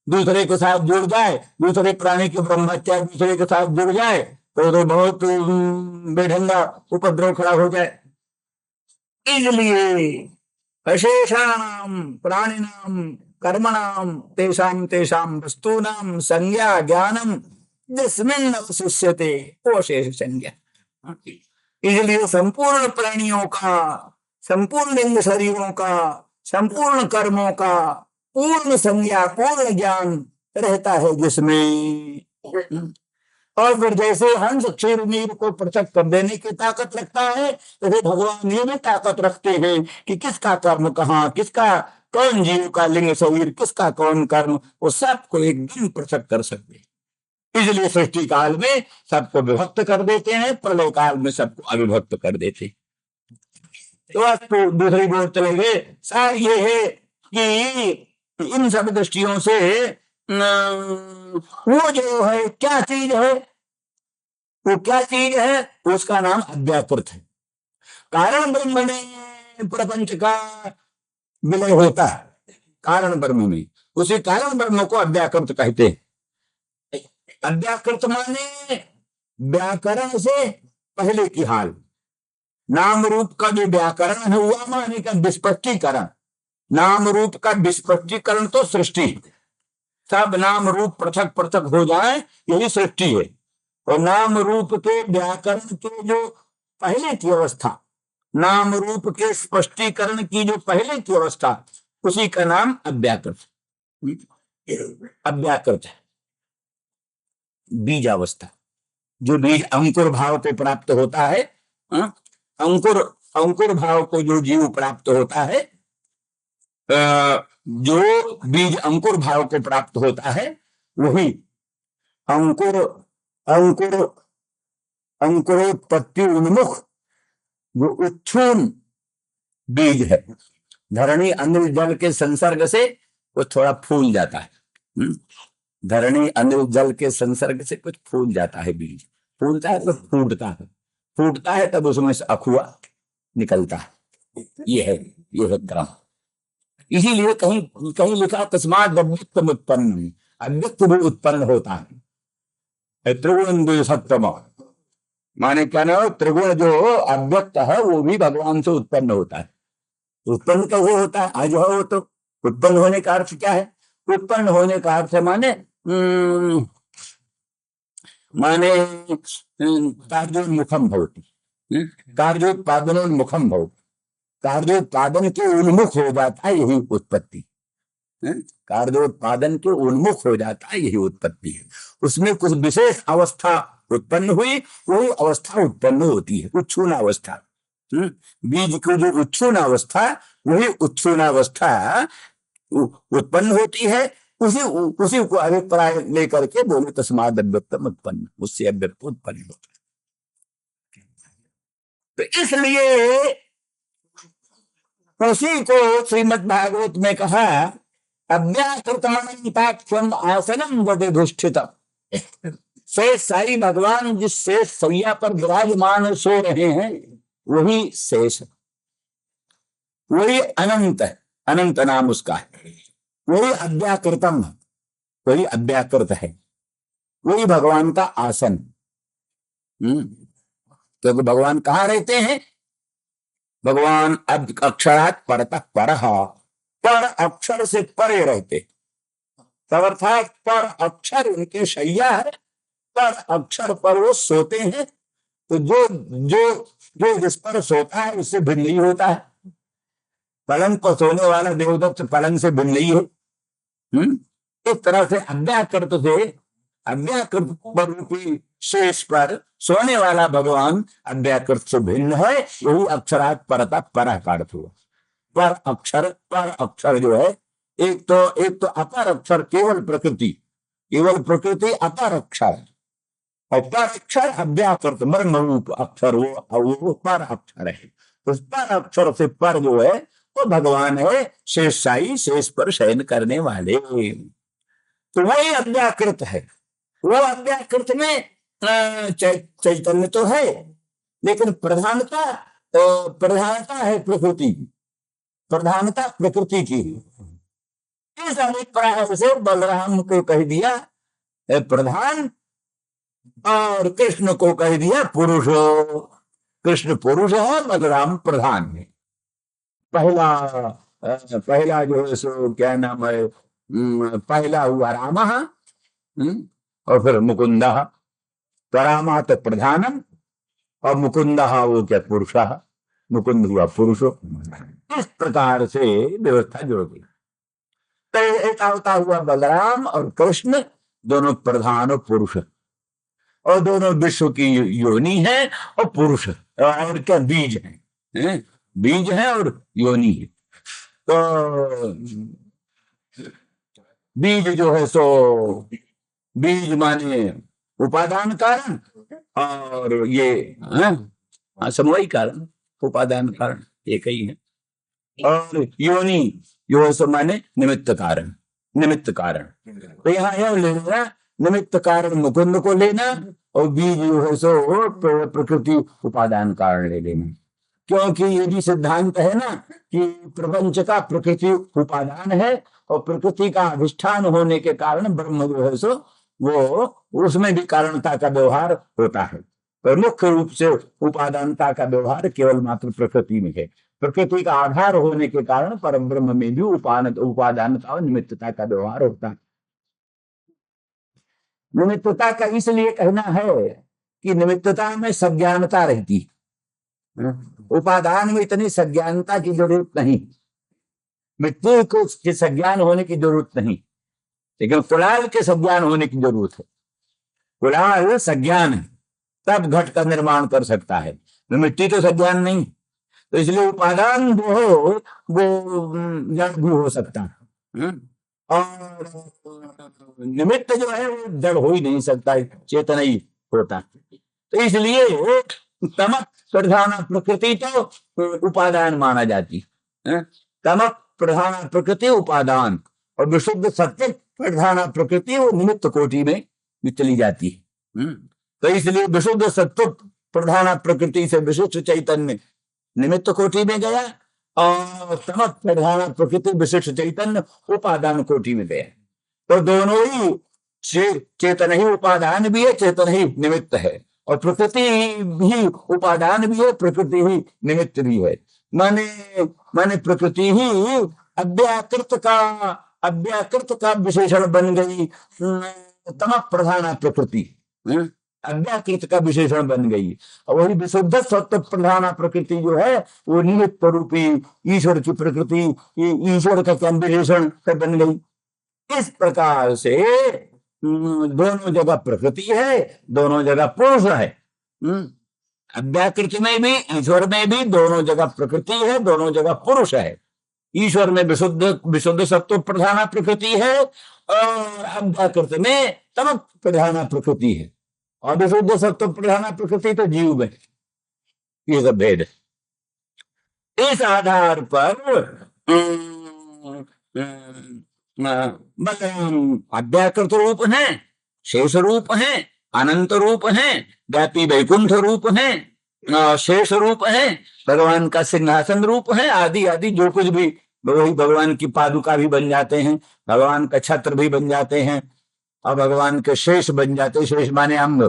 दूसरे के साथ जुड़ जाए, दूसरे प्राणी की ब्रह्महत्या दूसरे के साथ जुड़ जाए, तो बहुत बेढंगा उपद्रव खड़ा हो जाए। इसलिए अशेषाणाम प्राणिनाम कर्मणाम तेषाम तेषाम वस्तूनाम संज्ञा ज्ञानम जिसमें अवशिष्यते वो शेष संज्ञा। इसलिए संपूर्ण प्राणियों का, संपूर्ण लिंग शरीरों का, संपूर्ण कर्मों का पूर्ण संज्ञा, पूर्ण ज्ञान रहता है जिसमें। और फिर जैसे हंस क्षीर नीर को पृथक कर देने की ताकत रखता है, तो फिर भगवान ये भी ताकत रखते हैं कि किसका कर्म कहाँ, किसका कौन जीव का लिंग शरीर, किसका कौन कर्म, वो सबको एकदम पृथक कर सकते। इसलिए सृष्टि काल में सबको विभक्त कर देते हैं, प्रलय काल में सबको अविभक्त कर देते। तो आज तो दूसरी बात चलेंगे सार ये है कि इन सब दृष्टियों से वो जो है क्या चीज है, वो क्या चीज है, उसका नाम अव्याकृत है। कारण ब्रह्म में प्रपंच का विलय होता है, कारण ब्रह्म में, उसी कारण ब्रह्म को अव्याकृत कहते हैं। अव्याकृत माने व्याकरण से पहले की हाल। नाम रूप का जो व्याकरण हुआ माने का विस्पष्टीकरण, नाम रूप का विस्पष्टीकरण तो सृष्टि, सब नाम रूप पृथक पृथक हो जाए यही सृष्टि है। और नाम रूप के व्याकरण के जो पहले की अवस्था, नाम रूप के स्पष्टीकरण की जो पहले की अवस्था, उसी का नाम अव्याकृत, अव्याकृत है। बीज अवस्था, जो बीज अंकुर भाव पे प्राप्त होता है, अंकुर भाव को जो जीव प्राप्त होता है, जो बीज अंकुर भाव को प्राप्त होता है, वही अंकुरोत्पत्ति उन्मुख जो उच्छून बीज है। धरणी अनिल जल के संसर्ग से वो थोड़ा फूल जाता है। धरणी अनिल जल के संसर्ग से कुछ फूल जाता है, बीज फूलता है तो फूटता है तब उसमें से अखुआ निकलता है। ये है क्रम। इसीलिए कहीं कहीं लिखा तस्मात् अव्यक्तम उत्पन्न, अव्यक्त भी उत्पन्न होता है। त्रिगुण द्विसत्तम माने क्या ना, त्रिगुण जो अव्यक्त है वो भी भगवान से उत्पन्न होता है। उत्पन्न कैसे होता है? आज हो तो उत्पन्न होने का अर्थ क्या है? उत्पन्न होने का अर्थ माने माने कार्योन्मुखम भवति, कार्योत्पादनोन्मुखम भवति, कार्योत्पादन के उन्मुख हो जाता है, यही उत्पत्ति। कार्योत्पादन के उन्मुख हो जाता है, यही उत्पत्ति है। उसमें कुछ विशेष अवस्था उत्पन्न हुई, वही अवस्था उत्पन्न होती है, उच्छून अवस्था। बीज की जो उच्छून अवस्था, वही उच्छून अवस्था उत्पन्न होती है। उसी उसी को अभिप्राय लेकर के बोले तस्माद् अव्यक्तम उत्पन्न, उससे अव्यक्त उत्पन्न होता है। तो इसलिए उसी को श्रीमद् भागवत में कहा, अव्याकृतम आसनम वधिष्ठितम। शेष साई भगवान जिस शेष सैया पर विराजमान सो रहे हैं, वही शेष, वही अनंत है, अनंत नाम उसका है। वही अव्याकृतम, वही अव्याकृत है, वही भगवान का आसन। क्योंकि भगवान कहाँ रहते हैं? भगवान अक्षरात् परतः परः, पर अक्षर से परे रहते, तब अर्थात पर अक्षर उनके शैया है, पर अक्षर पर वो सोते हैं। तो जो जो जो जिस पर सोता है उससे भिन्न नहीं होता है। पलंग पर सोने वाला देवदत्त पलंग से भिन्न नहीं है। इस तरह से अव्याकृत पर रूपी शेष पर सोने वाला भगवान अव्याकृत से भिन्न है। यही अक्षरात् परतः परः का अर्थ हुआ। पर अक्षर जो है, एक तो अपर अक्षर केवल प्रकृति अपर अक्षर, और पर अक्षर अव्याकृत ब्रह्म रूप अक्षर, वो पर अक्षर है। उस पर अक्षर से पर जो है वो भगवान है, शेष साई, शेष पर शयन करने वाले। तो वही अव्याकृत है। वो अव्याकृत में चैतन्य तो है, लेकिन प्रधानता है प्रकृति, प्रधानता प्रकृति की। इस अभिप्राय से बलराम को कह दिया प्रधान, और कृष्ण को कह दिया पुरुष। कृष्ण पुरुष है, बलराम प्रधान है। पहला जो है सो क्या नाम है, पहला हुआ राम, और फिर मुकुंद। तो रामा तो प्रधानम, और मुकुंद वो क्या पुरुष, मुकुंद हुआ पुरुष। इस प्रकार से व्यवस्था जुड़ गई। तो एक होता हुआ बलराम और कृष्ण, दोनों प्रधान और पुरुष, और दोनों विश्व की योनि है और पुरुष, और क्या बीज है, बीज है और योनि है। तो बीज जो है सो, बीज माने उपादान कारण, और ये समवायी कारण, उपादान कारण एक ही है। और योनि जो है सो माने निमित्त कारण, निमित्त कारण। तो यहाँ यह लेना निमित्त कारण मुकुंद को लेना, और बीज जो है सो प्रकृति उपादान कारण ले लेना। क्योंकि ये भी सिद्धांत है ना कि प्रपंच का प्रकृति उपादान है, और प्रकृति का अधिष्ठान होने के कारण ब्रह्म जो है सो वो उसमें भी कारणता का व्यवहार होता है। पर मुख्य रूप से उपादानता का व्यवहार केवल मात्र प्रकृति में है। प्रकृति का आधार होने के कारण परम ब्रह्म में भी उपादानता और निमित्तता का व्यवहार होता है। निमित्तता का इसलिए कहना है कि निमित्तता में सज्ञानता रहती है, उपादान में इतनी सज्ञानता की जरूरत नहीं। मिट्टी को सज्ञान होने की जरूरत नहीं, लेकिन कुलाल के सज्ञान होने की जरूरत है। कुलाल सज्ञान है, तब घट का निर्माण कर सकता है, मिट्टी तो सज्ञान नहीं। तो इसलिए उपादान जो हो वो जड़ भी हो सकता है, और निमित्त जो है वो जड़ हो ही नहीं सकता, चेतन ही होता। तो इसलिए तमक प्रधान प्रकृति तो उपादान माना जाती है। तमक प्रधान प्रकृति उपादान, और विशुद्ध सत्य प्रधान प्रकृति वो निमित्त कोटि में चली जाती है। तो इसलिए विशुद्ध सत्व प्रधान प्रकृति से विशिष्ट चैतन्य निमित्त कोटि में गया, और तमक प्रधान प्रकृति विशिष्ट चैतन्य उपादान कोटि में गया। तो दोनों ही चेतन ही उपादान भी है, चेतन ही निमित्त है, और प्रकृति भी उपादान भी है, प्रकृति ही निमित्त भी है। माने माने प्रकृति ही अव्याकृत का विशेषण बन गई। तम प्रधान प्रकृति अव्याकृत का विशेषण बन गई। और वही विशुद्ध सत्व प्रधान प्रकृति जो है वो निमित्त रूपी ईश्वर की प्रकृति, ईश्वर का क्या विशेषण बन गई। इस प्रकार से दोनों जगह प्रकृति है, दोनों जगह पुरुष है। अव्याकृत में भी ईश्वर में भी दोनों जगह प्रकृति है, दोनों जगह पुरुष है। ईश्वर में विशुद्ध सत्व प्रधान प्रकृति है और अव्याकृत में तम प्रधान प्रकृति है। और विशुद्ध सत्व प्रधान प्रकृति तो जीव में। ये सब भेद है। इस आधार पर बलराम अव्याकृत रूप है, शेष रूप है, अनंत रूप है, व्यापी वैकुंठ रूप है, शेष रूप है, भगवान का सिंहासन रूप है, आदि आदि जो कुछ भी वही भगवान की पादुका भी बन जाते हैं, भगवान का छत्र भी बन जाते हैं और भगवान के शेष बन जाते हैं। शेष माने अंग,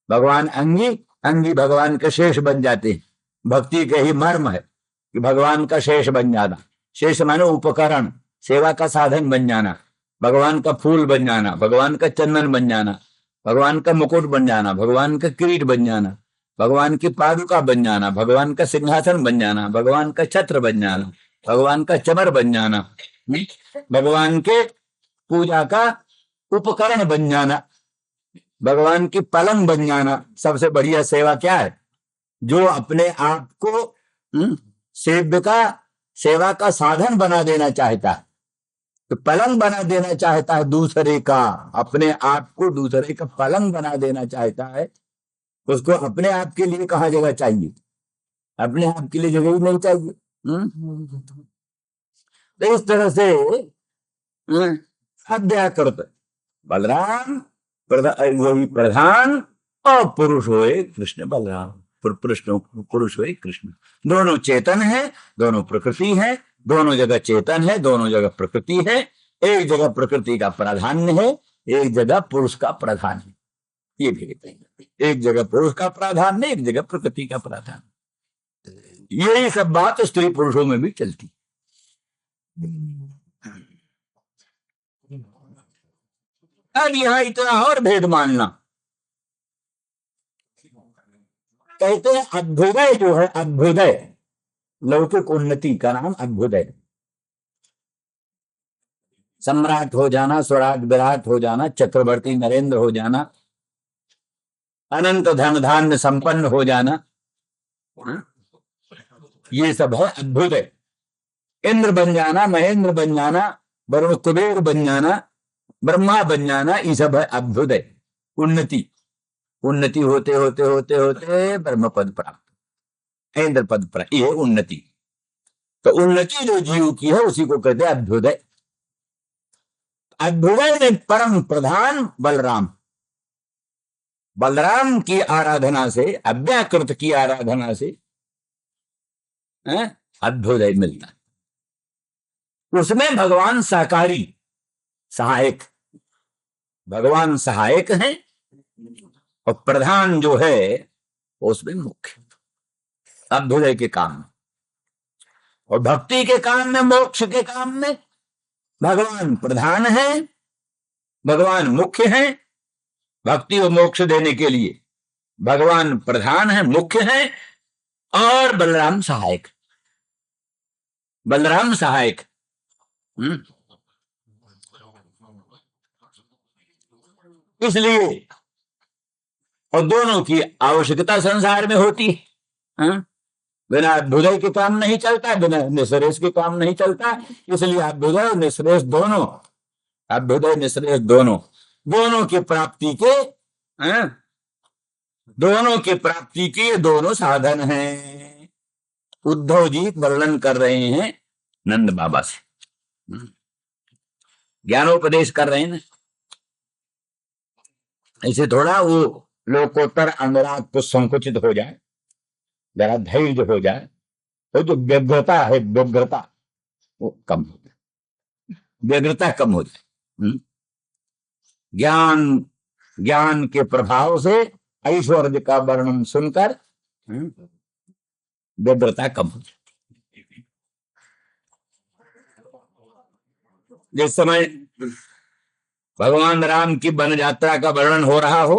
भगवान अंगी, अंगी भगवान के शेष बन जाते हैं। भक्ति के ही मर्म है कि भगवान का शेष बन जाना। शेष माने उपकरण, सेवा का साधन बन जाना, भगवान का फूल बन जाना, भगवान का चंदन बन जाना, भगवान का मुकुट बन जाना, भगवान का किरीट बन जाना, भगवान की पादुका बन जाना, भगवान का सिंहासन बन जाना, भगवान का छत्र बन जाना, भगवान का चमर बन जाना, भगवान के पूजा का उपकरण बन जाना, भगवान की पलंग बन जाना। सबसे बढ़िया सेवा क्या है? जो अपने आप को सेवा का साधन बना देना चाहता है, तो पलंग बना देना चाहता है दूसरे का, अपने आप को दूसरे का पलंग बना देना चाहता है, उसको अपने आप के लिए कहाँ जगह चाहिए? अपने आप के लिए जगह ही नहीं चाहिए। तो इस तरह से अव्याकृत बलराम वही प्रधान और पुरुष हुए कृष्ण बलराम, पुरुष हुए कृष्ण। दोनों चेतन है, दोनों प्रकृति है, दोनों जगह चेतन है, दोनों जगह प्रकृति है। एक जगह प्रकृति का प्राधान्य है, एक जगह पुरुष का प्राधान्य है। ये भी एक जगह पुरुष का प्राधान्य, एक जगह प्रकृति का प्राधान्य। यही सब बात स्त्री पुरुषों में भी चलती। अब यहां इतना और भेद मानना, कहते हैं अभ्युदय जो है, अभ्युदय लौकिक उन्नति का नाम अभ्युदय। सम्राट हो जाना, स्वराट विराट हो जाना, चक्रवर्ती नरेंद्र हो जाना, अनंत धन धान्य संपन्न हो जाना, ये सब है अभ्युदय। इंद्र बन जाना, महेंद्र बन जाना, वरुण कुबेर बन जाना, ब्रह्मा बन जाना, ये सब है अभ्युदय, उन्नति। उन्नति होते होते होते होते ब्रह्म पद प्राप्त, इंद्र पद प्राप्त, ये उन्नति। तो उन्नति जो जीव की है उसी को कहते हैं अभ्युदय। अभ्युदय में परम प्रधान बलराम, बलराम की आराधना से, अव्याकृत की आराधना से अभ्युदय मिलता है। उसमें भगवान सहकारी, सहायक, भगवान सहायक है और प्रधान जो है उसमें मुख्य अभ्युदय के काम में। और भक्ति के काम में, मोक्ष के काम में भगवान प्रधान है, भगवान मुख्य है। भक्ति और मोक्ष देने के लिए भगवान प्रधान है, मुख्य है, और बलराम सहायक, बलराम सहायक। इसलिए और दोनों की आवश्यकता संसार में होती है। बिना अभ्युदय के काम नहीं चलता, बिना निःश्रेष के काम नहीं चलता। इसलिए अभ्युदय और निःश्रेष दोनों, अभ्युदय निःश्रेष दोनों, दोनों की प्राप्ति के, दोनों की प्राप्ति के दोनों साधन हैं। उद्धव जी वर्णन कर रहे हैं नंद बाबा से, ज्ञानोपदेश कर रहे हैं ना। ऐसे थोड़ा वो लोकोत्तर अनुराग को संकुचित हो जाए, जरा धैर्य हो जाए, तो जो व्यग्रता है, व्यग्रता वो कम हो जाए, व्यग्रता कम हो जाए। ज्ञान के प्रभाव से ऐश्वर्य का वर्णन सुनकर व्यग्रता कम हो जाती। जिस समय भगवान राम की वन यात्रा का वर्णन हो रहा हो,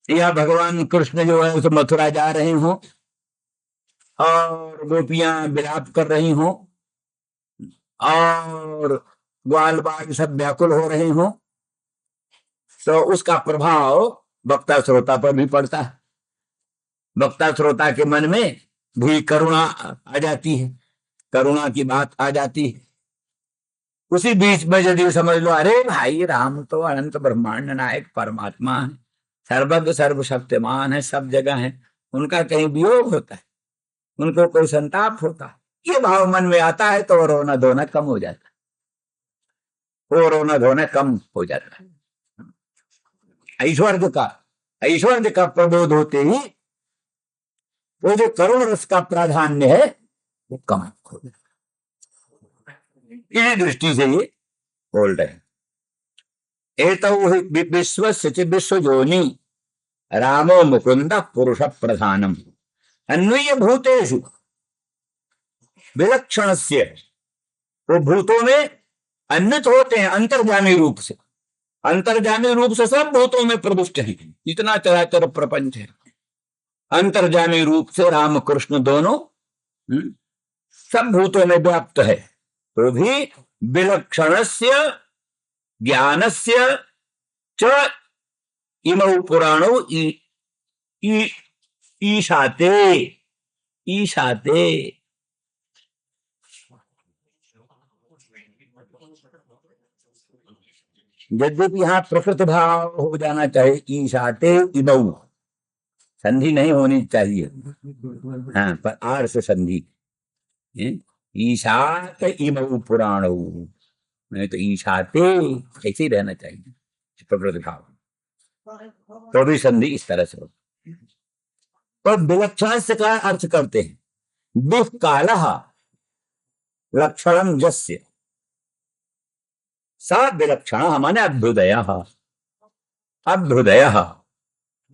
या भगवान कृष्ण जो है उस मथुरा जा रहे हों और गोपियां विलाप कर रही हों और ग्वाल बाल सब व्याकुल हो रहे हों, तो उसका प्रभाव वक्ता श्रोता पर भी पड़ता है। वक्ता श्रोता के मन में भी करुणा आ जाती है, करुणा की बात आ जाती है। उसी बीच में यदि समझ लो अरे भाई राम तो अनंत ब्रह्मांड नायक परमात्मा है, सर्वज्ञ सर्वशक्तिमान है, सब जगह है, उनका कहीं वियोग होता है, उनको कोई संताप होता है, ये भाव मन में आता है तो रोना धोना कम हो जाता है, वो रोना धोना कम हो जाता है। ऐश्वर्य का प्रबोध होते ही वो जो करुण रस का प्राधान्य है वो कम हो जाता है। इसी दृष्टि से ये बोल रहे हैं, एतौ विश्वस्य विश्वजोनि रामो मुकुंद पुरुष प्रधानम अन्वय भूतेषु विलक्षणस्य, वो भूतों में अन्वित होते हैं अंतर्जामी रूप से, अंतर्जामी रूप से सब भूतों में प्रविष्ट है, जितना चराचर प्रपंच है अंतर्जामी रूप से राम कृष्ण दोनों सब भूतों में व्याप्त है। तो भी विलक्षणस्य ज्ञानस्य च इमौ पुराणौ ईशाते ईशाते, यद्यपि यहां प्रकृति भाव हो जाना चाहिए, ईशाते इमौ संधि नहीं होनी चाहिए, हाँ, पर आर से संधि, ईशात इमौ पुराणौ, नहीं तो ईशाते ऐसे ही रहना चाहिए प्रकृति भाव, तो भी संधि इस तरह से हो। तो विलक्षण से क्या अर्थ करते हैं, विह कालः लक्षणम यस्य सा विलक्षण माने अभ्युदय, अभ्युदय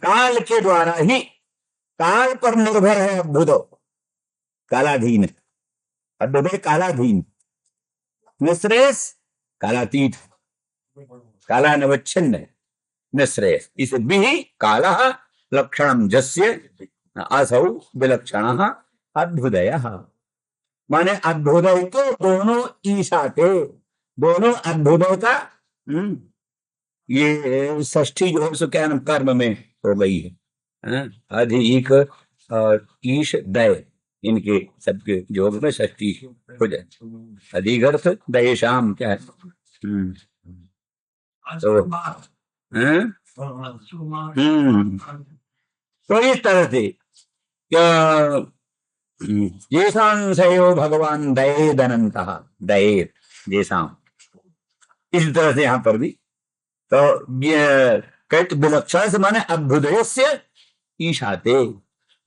काल के द्वारा ही, काल पर निर्भर है अभ्युदय, कालाधीन, अभ्युदय कालाधीन, निश्रेष कालातीत, कालानवच्छिन्न निश्रेष, इस भी कालः लक्षणम यस्य असौ विलक्षणः अभ्युदयः, माने अभ्युदय के दोनों ईशा के, दोनों अभ्युदय का ये षष्ठी जो है सो क्या नाम कर्म में हो गई है, अधिक और ईश दय, इनके सबके योग में षष्ठी हो जाए, अधिगर्थ दय शाम क्या है, तो इस तरह से जैसां सयो भगवान दये दनंतः, दये जैसां, इस तरह से यहां पर भी तो कहते विलक्षण से माने अभ्युदय से ईशाते,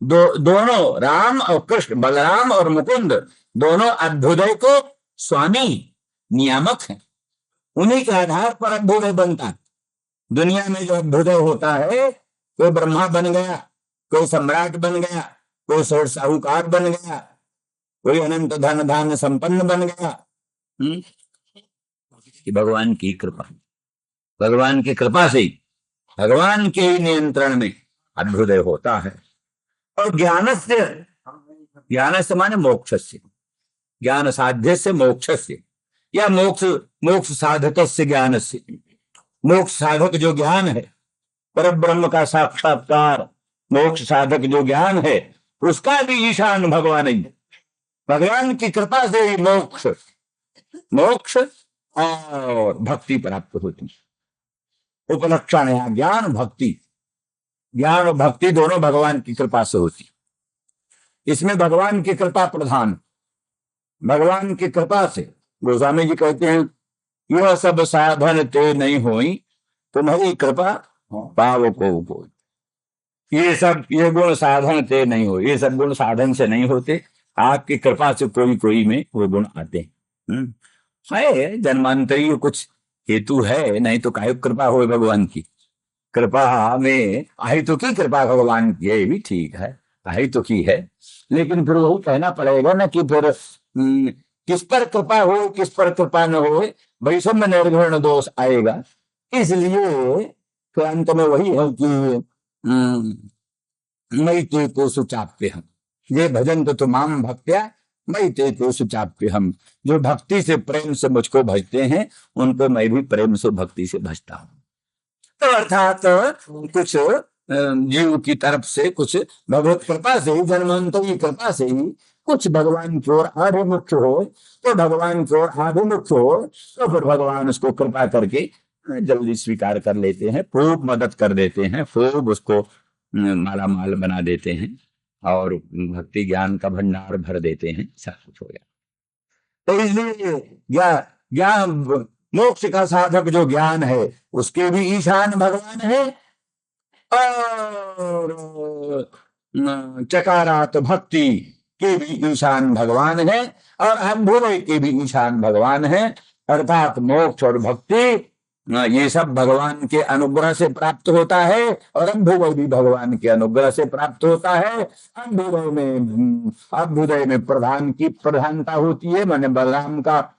दोनों राम और कृष्ण, बलराम और मुकुंद दोनों अभ्युदय को स्वामी नियामक हैं, उन्हीं के आधार पर अभ्युदय बनता है। दुनिया में जो अभ्युदय होता है, कोई ब्रह्मा बन गया, कोई सम्राट बन गया, कोई साहूकार बन गया, कोई अनंत धन धान्य संपन्न बन गया, कि भगवान की कृपा, भगवान की कृपा से, भगवान के नियंत्रण में अभ्युदय होता है। और ज्ञान से माने मोक्ष से, ज्ञान साध्य से मोक्ष से, या मोक्ष साधक से ज्ञान से, मोक्ष साधक जो ज्ञान है, पर ब्रह्म का साक्षात्कार, मोक्ष साधक जो ज्ञान है, उसका भी ईशान भगवान ही, भगवान की कृपा से ही मोक्ष और भक्ति प्राप्त होती है। उपलक्षण है ज्ञान भक्ति, ज्ञान और भक्ति दोनों भगवान की कृपा से होती, इसमें भगवान की कृपा प्रधान, भगवान की कृपा से। गोस्वामी जी कहते हैं, यह सब साधन ते नहीं होई, तुम्हारी कृपा पाव को कोई, ये गुण साधन ते नहीं हो, ये सब गुण साधन से नहीं होते, आपकी कृपा से कोई कोई में वो गुण आते हैं। है जन्मांतरी कुछ हेतु है, नहीं तो काहे कृपा हो भगवान की, कृपा में आई तो की कृपा भगवान की, ये भी ठीक है, आई तो की है, लेकिन फिर वो कहना पड़ेगा ना कि फिर किस पर कृपा हो किस पर कृपा न हो, वैषम्य निर्घृण दोष आएगा। इसलिए फिर अंत में वही है कि मई ते को सुचाप्य हम, ये भजन तो तुमाम भक्त्या मई ते को सुचाप्य हम, जो भक्ति से प्रेम से मुझको भजते हैं उनको मैं भी प्रेम से भक्ति से भजता हूं। तो अर्थात कुछ जीव की तरफ से, कुछ भगवत कृपा से ही, जन्मांतर की कृपा से ही कुछ भगवान की ओर आभिमुख हो, तो भगवान की ओर आभिमुख हो तो फिर भगवान उसको कृपा करके जल्दी स्वीकार कर लेते हैं, खूब मदद कर देते हैं, खूब उसको माला माल बना देते हैं और भक्ति ज्ञान का भंडार भर देते हैं, सब कुछ हो गया। तो इसलिए ज्ञान मोक्ष का साधक जो ज्ञान है उसके भी ईशान भगवान है, और चकारात भक्ति के भी ईशान भगवान है, और अभ्युदय के भी ईशान भगवान है। अर्थात मोक्ष और भक्ति ये सब भगवान के अनुग्रह से प्राप्त होता है, और अभ्युदय भी भगवान के अनुग्रह से प्राप्त होता है। अभ्युदय में प्रधान की प्रधानता होती है, माने बलराम का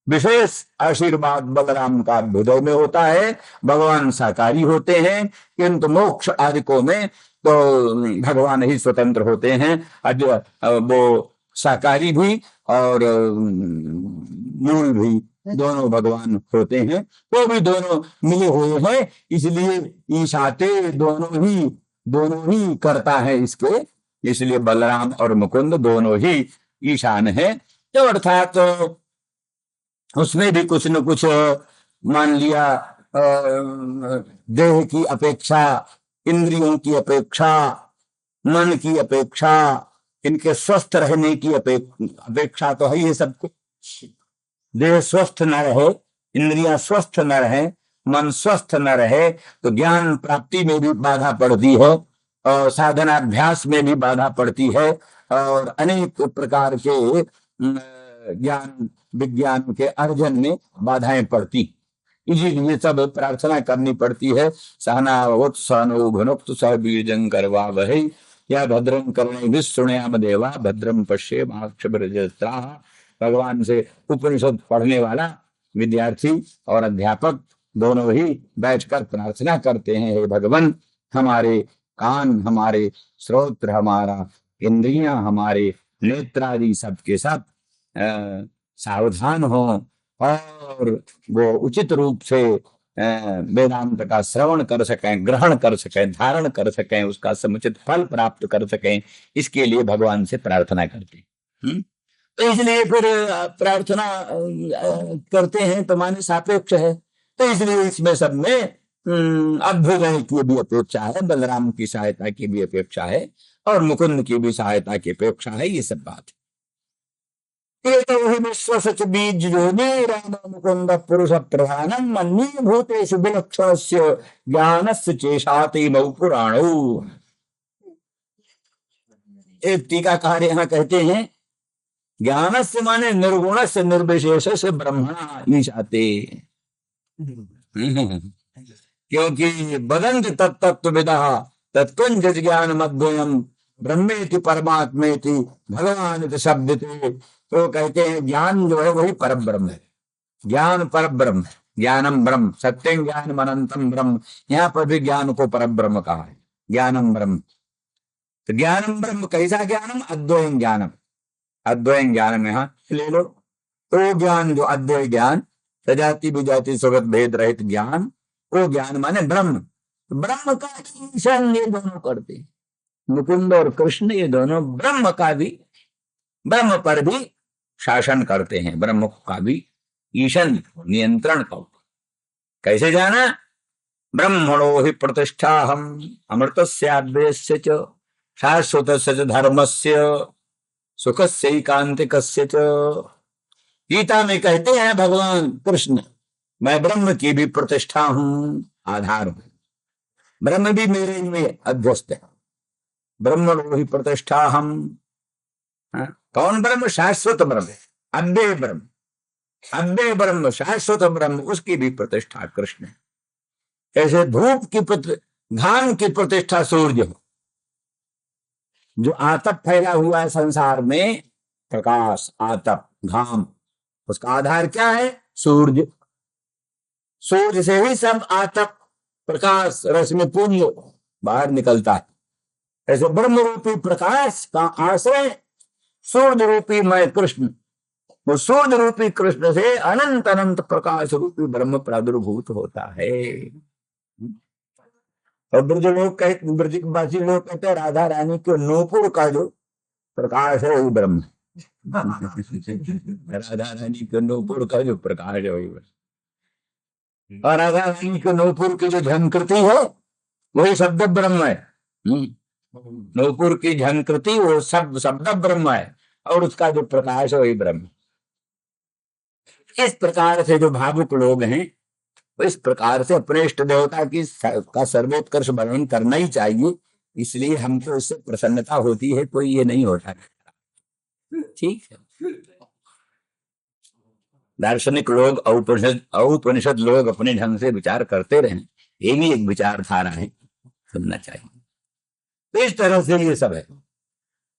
विशेष आशीर्वाद बलराम का अभ्युदय में होता है। भगवान साकारी होते हैं, किंतु मोक्ष आदिकों में तो भगवान ही स्वतंत्र होते हैं। वो साकारी भी और मूल भी दोनों भगवान होते हैं, वो भी दोनों मिले हुए हैं, इसलिए ईशाते दोनों ही करता है इसके, इसलिए बलराम और मुकुंद दोनों ही ईशान है। तो अर्थात उसमें भी कुछ न कुछ मान लिया, देह की अपेक्षा, इंद्रियों की अपेक्षा, मन की अपेक्षा, इनके स्वस्थ रहने की अपेक्षा तो है ये सब कुछ। देह स्वस्थ न रहे, इंद्रियां स्वस्थ न रहे, मन स्वस्थ न रहे तो ज्ञान प्राप्ति में भी बाधा पड़ती है, और साधनाभ्यास में भी बाधा पड़ती है, और अनेक प्रकार के ज्ञान विज्ञान के अर्जन में बाधाएं पड़ती। इसीलिए सब प्रार्थना करनी पड़ती है। सहनावत सहनो भुनक्तु सह बीजं करवा वही, या भद्रं कर्णे सुनयाम देवा भद्रं पश्येमाक्षभिर्यजत्राः। भगवान से उपनिषद पढ़ने वाला विद्यार्थी और अध्यापक दोनों ही बैठकर प्रार्थना करते हैं, हे भगवान हमारे कान, हमारे श्रोत्र, हमारा इंद्रियां, हमारे नेत्रादि सबके सब सावधान हो, और वो उचित रूप से वेदांत का श्रवण कर सकें, ग्रहण कर सकें, धारण कर सकें, उसका समुचित फल प्राप्त कर सकें, इसके लिए भगवान से प्रार्थना करते हैं। तो इसलिए फिर प्रार्थना करते हैं तो माने सापेक्ष है, तो इसलिए इसमें सब में अभ्युदय की भी अपेक्षा है, बलराम की सहायता की भी अपेक्षा है, और मुकुंद की भी सहायता की अपेक्षा है। ये सब बात विश्वसच बीज योनि राम मुकुंद पुरुष प्रधानम मन्ये भूतेषु विलक्षणस्य ज्ञानस्य चेषाति मौ पुराणो। एक टीकाकार यहाँ कहते हैं ज्ञानस्य माने निर्गुणस्य निर्विशेषस्य ब्रह्मणा ईशाते, क्योंकि बदंत तत्तत्वविदः तत्कुंज ज्ञानमद्वयम् ब्रह्मेति परमात्मेति भगवान शब्दते। तो कहते हैं ज्ञान जो है वही परम ब्रह्म है, ज्ञान पर ब्रह्म, ज्ञानम ब्रह्म, सत्यं ज्ञानम अनंतम ब्रह्म। यहाँ पर भी ज्ञान को परम ब्रह्म कहा है, ज्ञानम ब्रह्म। तो ज्ञानम ब्रह्म कैसा ज्ञानम? अद्वयं ज्ञानम, अद्वयं ज्ञानम यहाँ ले लो। तो ज्ञान जो अद्वय ज्ञान, सजाति विजाति स्वगत भेद रहित ज्ञान, वो ज्ञान माने ब्रह्म। ब्रह्म का ईशान ये दोनों करते हैं, मुकुंद और कृष्ण ये दोनों ब्रह्म का भी, ब्रह्म पर भी शासन करते हैं, ब्रह्म का भी ईशन नियंत्रण का। कैसे जाना? ब्रह्मणो हि प्रतिष्ठा हम अमृतस्याद्वयस्य च शाश्वतस्य च धर्मस्य सुखस्य एकांतिकस्य च। गीता में कहते हैं भगवान कृष्ण, मैं ब्रह्म की भी प्रतिष्ठा हूं, आधार हूं, ब्रह्म भी मेरे में अध्यस्त है। ब्रह्मणो हि प्रतिष्ठा हम, कौन ब्रह्म? शाश्वत ब्रह्म, अव्यय ब्रह्म, अव्यय ब्रह्म, शाश्वत ब्रह्म, उसकी भी प्रतिष्ठा कृष्ण है। ऐसे धूप की घाम की प्रतिष्ठा सूर्य हो, जो आतप फैला हुआ है संसार में, प्रकाश, आतप, घाम, उसका आधार क्या है? सूर्य। सूर्य से ही सब आतप, प्रकाश, रश्मि पुंज बाहर निकलता है। ऐसे ब्रह्म रूपी प्रकाश का आश्रय सूर्य रूपी मैं कृष्ण, वो सूर्य रूपी कृष्ण से अनंत अनंत प्रकाश रूपी ब्रह्म प्रादुर्भूत होता है। और ब्रजवासी लोग कहते हैं राधा रानी के नूपुर का जो प्रकाश है वही ब्रह्म राधा रानी के नूपुर का जो प्रकाश है वही ब्रह्म। और राधा रानी के नूपुर की जो झंकृति है वही शब्द ब्रह्म है। नूपुर की झंकृति वो शब्द ब्रह्म है, और उसका जो प्रकाश है वही ब्रह्म। इस प्रकार से जो भावुक लोग हैं वो इस प्रकार से अपने इष्ट देवता का सर्वोत्कर्ष वर्णन करना ही चाहिए, इसलिए हमको इससे प्रसन्नता होती है, कोई ये नहीं होता। ठीक है। दार्शनिक लोग, औपनिषद लोग अपने ढंग से विचार करते रहे, ये भी एक विचारधारा है, सुनना चाहिए। तो इस तरह से ये सब है।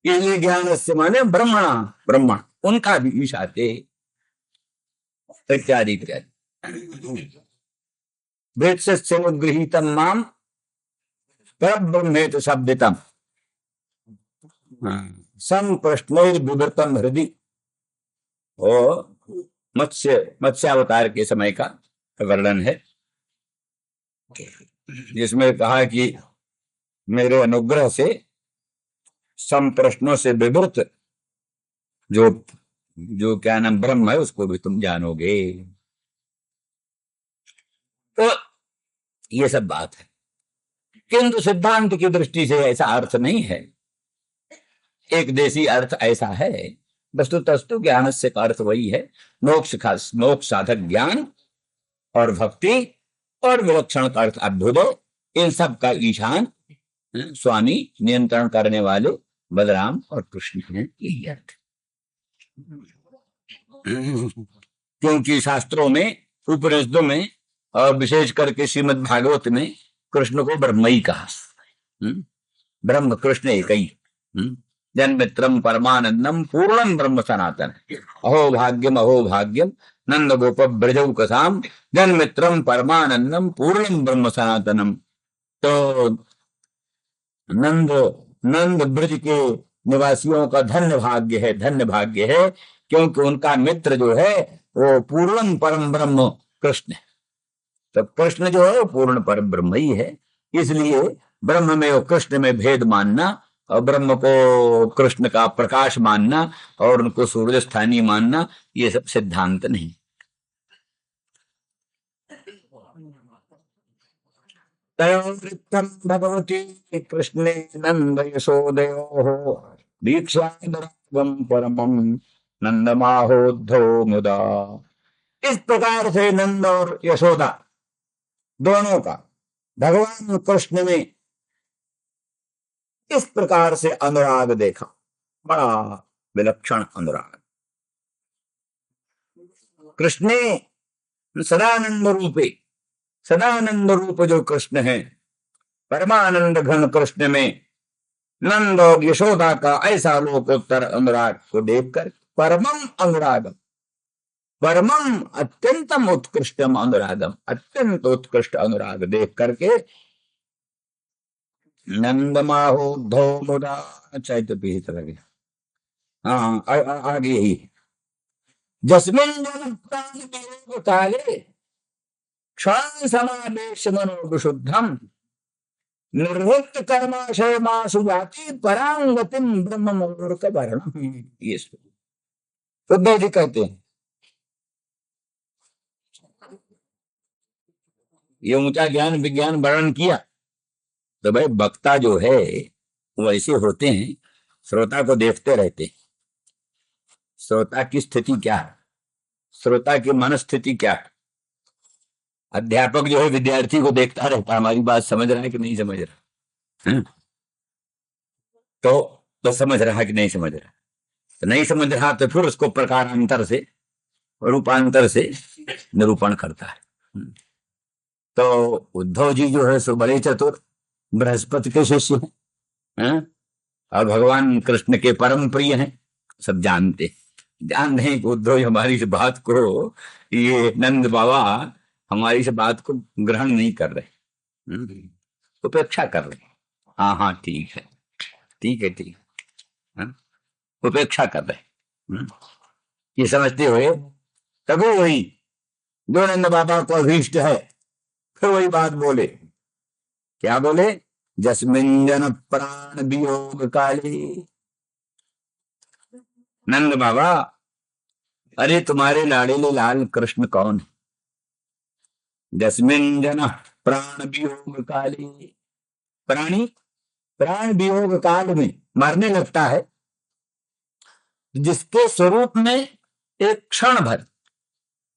इसलिए ज्ञान से माने ब्रह्मणा, ब्रह्मण उनका भी ईशाते इत्यादि इत्यादि। वृक्षमुगृहीतम माम परब्रह्मेत शब्दितम संप्रश्नैर्विवृतम हृदि। और मत्स्यावतार के समय का वर्णन है, जिसमें कहा कि मेरे अनुग्रह से सम प्रश्नों से विवृत जो क्या नाम ब्रह्म है उसको भी तुम जानोगे। तो ये सब बात है, किंतु सिद्धांत की दृष्टि से ऐसा अर्थ नहीं है। एक देशी अर्थ ऐसा है, वस्तुतस्तु ज्ञान से का अर्थ वही है, मोक्ष साधक ज्ञान और भक्ति और विलक्षण का अर्थ अभ्युदय, इन सब का ईशान स्वामी नियंत्रण करने वाले बलराम और कृष्ण हैं, यही अर्थ। क्योंकि शास्त्रों में, उपनिषदों में और विशेष करके श्रीमद् भागवत में कृष्ण को ब्रह्म ही कहा। ब्रह्म कृष्ण एक ही। जन्मित्रम परमानंदम पूर्णम ब्रह्म सनातन। अहो भाग्यम नंद गोप ब्रजौ कसाम जन्मित्रम परमानंदम पूर्णम ब्रह्म सनातनम। तो नंद ब्रज के निवासियों का धन्य भाग्य है, क्योंकि उनका मित्र जो है वो पूर्णम परम ब्रह्म कृष्ण है। तो कृष्ण जो है वो पूर्ण परम ब्रह्म ही है, इसलिए ब्रह्म में और कृष्ण में भेद मानना और ब्रह्म को कृष्ण का प्रकाश मानना और उनको सूर्य स्थानीय मानना, ये सब सिद्धांत नहीं। तयोवृत्तम भगवती कृष्णे नंद यशोदयोः दीक्षादरागम परमम नंदमाहोद्धो मुदा। इस प्रकार से नंद और यशोदा दोनों का भगवान कृष्ण में इस प्रकार से अनुराग देखा, बड़ा विलक्षण अनुराग। कृष्णे सदानंद रूप जो कृष्ण है, परमानंद घन कृष्ण में नंद और यशोदा का ऐसा लोकोत्तर अनुराग को देखकर, परमम अनुरागम, परमम अत्यंतम उत्कृष्टम अनुरागम, अत्यंत उत्कृष्ट अनुराग देख करके नंदमाहोद्धो मुदा। अच्छा तो पीछे चला गया। हाँ आगे यही, जस्मिन् काले क्षण समावेश मनो विशुद्धम निर्वृत्त कर्माशय मासु जाति परांगतिम ब्रह्म मूर्ख वर्णम। ये उद्धव जी कहते हैं, ये ऊंचा ज्ञान विज्ञान वर्णन किया तो भाई वक्ता जो है वो ऐसे होते हैं, श्रोता को देखते रहते हैं। श्रोता की स्थिति क्या है, श्रोता की मन स्थिति क्या है। अध्यापक जो है विद्यार्थी को देखता रहता, हमारी बात समझ रहा है कि नहीं समझ रहा है? तो समझ रहा है कि नहीं समझ रहा, तो नहीं समझ रहा तो फिर उसको प्रकारांतर से, रूपांतर से निरूपण करता है। तो उद्धव जी जो है सो बड़े चतुर बृहस्पति के शिष्य हैं, और भगवान कृष्ण के परम प्रिय हैं, सब जानते हैं कि उद्धव हमारी इस बात को, ये नंद बाबा हमारी इस बात को ग्रहण नहीं कर रहे, उपेक्षा कर रहे। हाँ हाँ ठीक है, ठीक है, ठीक है, हाँ? उपेक्षा कर रहे, ये समझते हुए तभी वही जो नंद बाबा को अभीष्ट है, फिर वही बात बोले। क्या बोले? जस्मिन जन प्राण वियोग काले। नंद बाबा, अरे तुम्हारे लाड़ेले लाल कृष्ण कौन है? जस्मिन जन प्राण वियोग काले, प्राणी प्राण वियोग काल में मरने लगता है, जिसके स्वरूप में एक क्षण भर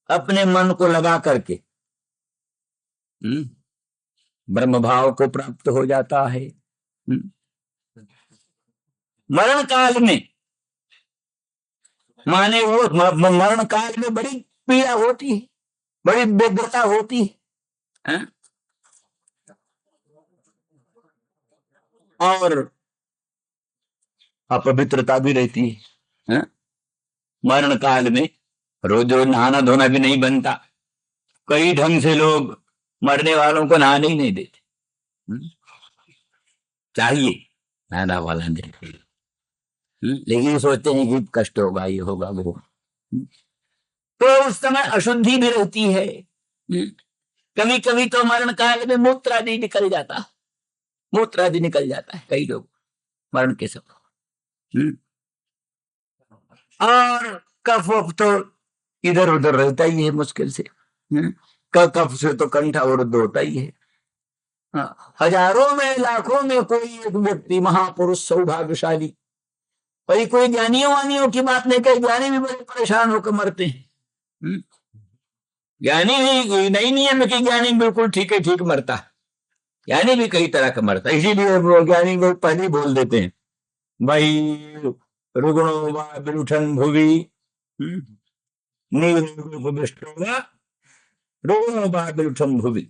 अपने मन को लगा करके ब्रह्म भाव को प्राप्त हो जाता है। मरण काल में, माने वो मरण काल में बड़ी पीड़ा होती है, बड़ी व्यग्रता होती है, और अपवित्रता भी रहती है। मरण काल में रोज रोज नहाना धोना भी नहीं बनता, कई ढंग से लोग मरने वालों को नहाने ही नहीं देते, चाहिए नहाना वाला देते, लेकिन सोचते हैं कि कष्ट होगा, ये होगा, वो। तो उस समय अशुद्धि भी रहती है, कभी कभी तो मरण काल में मूत्रादि निकल जाता, मूत्रादि निकल जाता है कई लोग मरण के समय, और कफ वफ तो इधर उधर रहता ही है मुश्किल से, कफ से तो कंठ अवरुद्ध होता ही है। हजारों में लाखों में कोई एक व्यक्ति महापुरुष सौभाग्यशाली, वही कोई ज्ञानियों वानियों की बात नहीं, कई ज्ञानी भी बड़े परेशान होकर मरते हैं। ज्ञानी भी नहीं नियम है कि ज्ञानी बिल्कुल ठीक है ठीक मरता, ज्ञानी भी कई तरह का मरता, इसीलिए ज्ञानी लोग पहले बोल देते हैं भाई रुग्णो वा विलुठन भुवि रुग्णो वा विलुठन भुवि।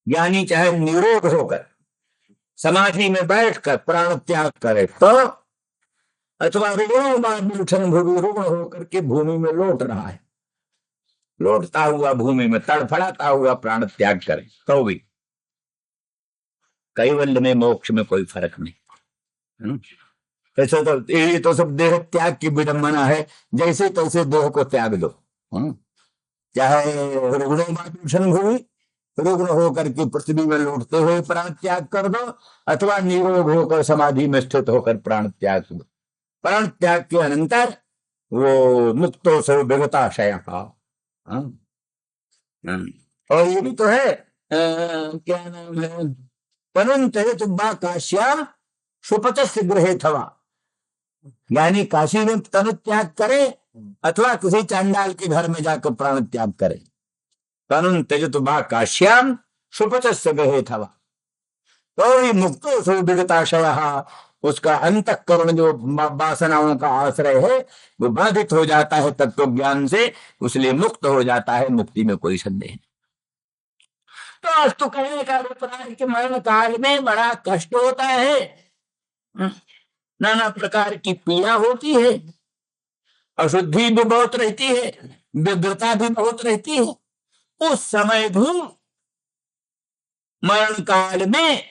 ज्ञानी चाहे निरोग होकर समाधि में बैठकर प्राण त्याग करे तो, अथवा रुग्णो वा विलुठन भुवि, रुग्ण होकर के भूमि में लौट रहा है, लौटता हुआ भूमि में तड़फड़ाता हुआ प्राण त्याग करे तो भी कैवल्य में मोक्ष में कोई फर्क नहीं। ऐसा तो ये तो सब देह त्याग की विडंबना है, जैसे तैसे देह को त्याग दो, चाहे रुग्ण भूमि रुग्ण होकर के पृथ्वी में लौटते हुए प्राण त्याग कर दो, अथवा निरोग होकर समाधि में स्थित होकर प्राण त्याग दो। प्राण त्याग के अनंतर वो मुक्तो सर्व विगताशय, और ये भी तो है, क्या नाम है, परंत काश्याम सुपतस्य गृहे थवा, यानी काशी में तनु त्याग करे अथवा किसी चांडाल के घर में जाकर प्राण त्याग करे। तनु त्यजत बा काश्याम सुपतस्य गृहे थवा, तो ही मुक्तो सर्व विगताशय, उसका अंतःकरण जो वासनाओं का आश्रय है वो बाधित हो जाता है तत्व ज्ञान से, इसलिए मुक्त हो जाता है, मुक्ति में कोई संदेह नहीं। तो आज तो कहने का अभिप्राय कि मरण काल में बड़ा कष्ट होता है, नाना प्रकार की पीड़ा होती है, अशुद्धि भी बहुत रहती है, व्यग्रता भी बहुत रहती है। उस समय भी मरण काल में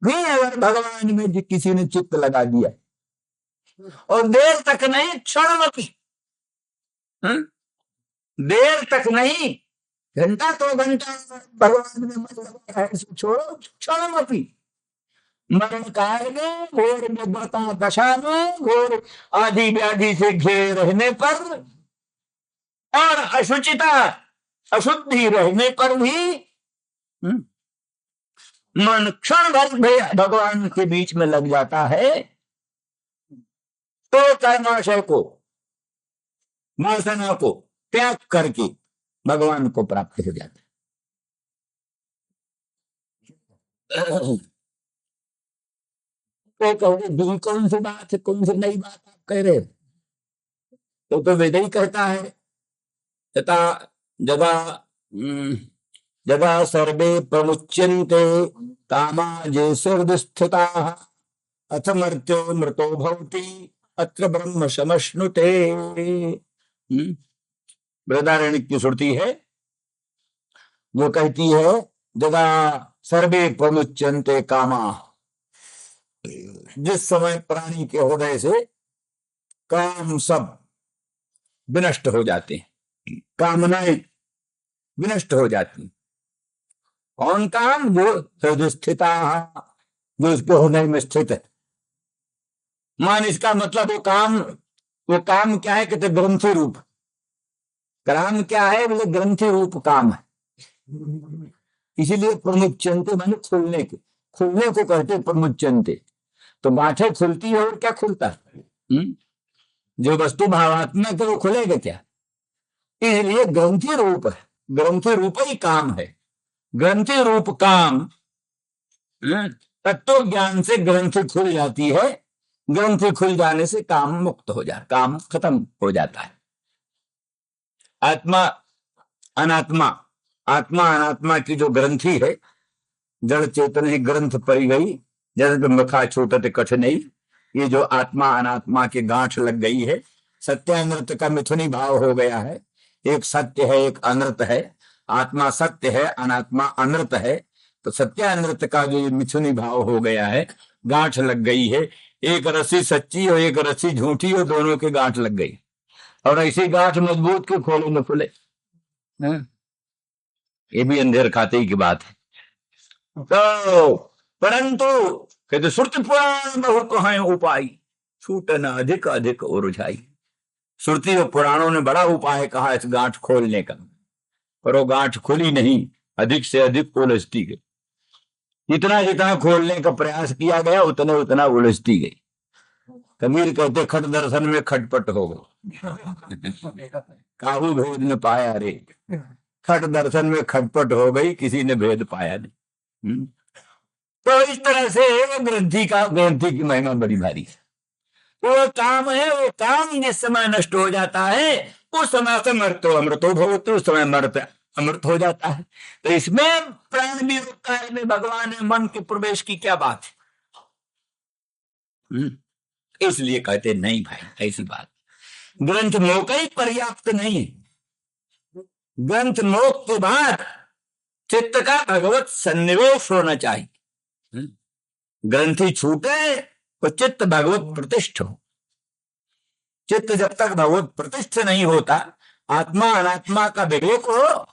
भी अगर भगवान में किसी ने चित्त लगा दिया और देर तक नहीं, क्षणमपि, देर तक नहीं, घंटा तो घंटा भगवान में मन लगा है, छोड़ो क्षणमपि, मरण काल में घोर व्यग्रता दशा में, घोर आदि व्याधि से घिरे रहने पर और अशुचिता अशुद्धि रहने पर भी मन क्षण भर भगवान के बीच में लग जाता है, तो कर्माशय को, वासना को त्याग करके भगवान को प्राप्त हो जाता है। तो कहोगे कौन सी बात है, कौन सी नई बात आप कह रहे हो? तो वेद ही कहता है, तथा जदा जदा सर्वे प्रमुच्यन्ते कामा जे स्थिता अथ मर्त्यो मृतो भवति अत्र ब्रह्म समश्नुते। बृहदारण्यक की श्रुति है जो कहती है जदा सर्वे प्रमुच्यन्ते कामा, जिस समय प्राणी के हृदय से काम सब विनष्ट हो जाते हैं, कामनाएं विनष्ट हो जाती। कौन काम? जो हृदय स्थिता, जो उसके हृदय में स्थित है। मान इसका मतलब वो काम क्या है? कहते ग्रंथि रूप। काम क्या है? बोले ग्रंथि रूप काम है। इसीलिए प्रमुच्यन्ते माने खुलने को कहते प्रमुच्यन्ते। तो गांठें खुलती है और क्या खुलता है? जो वस्तु भावात्मक है वो खुलेगा क्या? इसलिए ग्रंथि रूप है, ग्रंथि रूप ही काम है। ग्रंथि रूप काम, तत्व ज्ञान से ग्रंथि खुल जाती है। ग्रंथि खुल जाने से काम मुक्त हो जाता, काम खत्म हो जाता है। आत्मा अनात्मा, आत्मा अनात्मा की जो ग्रंथि है, जड़ चेतन ही ग्रंथ पड़ी गई, जैसे मखा छूटत कठ नहीं। ये जो आत्मा अनात्मा की गांठ लग गई है, सत्य अनृत का मिथुनी भाव हो गया है। एक सत्य है, एक अनृत है। आत्मा सत्य है, अनात्मा अनृत है। तो सत्य अनृत का जो मिथुनी भाव हो गया है, गांठ लग गई है। एक रस्सी सच्ची और एक रस्सी झूठी, और दोनों की गांठ लग गई। और ऐसी गांठ मजबूत के खोले न खुले, ये भी अंधेर खाते ही की बात है। तो परंतु कहते श्रुति पुराण बहु कहां उपाय, छूट न अधिक अधिक उलझाई। श्रुति और पुराणों ने बड़ा उपाय कहा इस गांठ खोलने का, पर वो गांठ खुली नहीं, अधिक से अधिक उलझती गई। जितना जितना खोलने का प्रयास किया गया उतना उतना उलझती गई। कबीर कहते खट दर्शन में खटपट हो गई, काहू भेद न पाया रे। खट दर्शन में खटपट हो गई, किसी ने भेद पाया नहीं। तो इस तरह से ग्रंथि की महिमा बड़ी भारी है। वो काम है, वो काम जिस समय नष्ट हो जाता है उस समय से अमृतो भवति, उस समय मरते अमृत हो जाता है। तो इसमें प्राण भी रुकता है, में भगवान ने मन के प्रवेश की क्या बात है? इसलिए कहते नहीं भाई, ऐसी बात ग्रंथ मोक ही पर्याप्त नहीं है। ग्रंथ मोक के बाद चित्त का भगवत सन्निवेश होना चाहिए। ग्रंथि छूटे तो चित्त भगवत प्रतिष्ठ हो। चित्त जब तक भगवत प्रतिष्ठ नहीं होता, आत्मा अनात्मा का विवेक हो,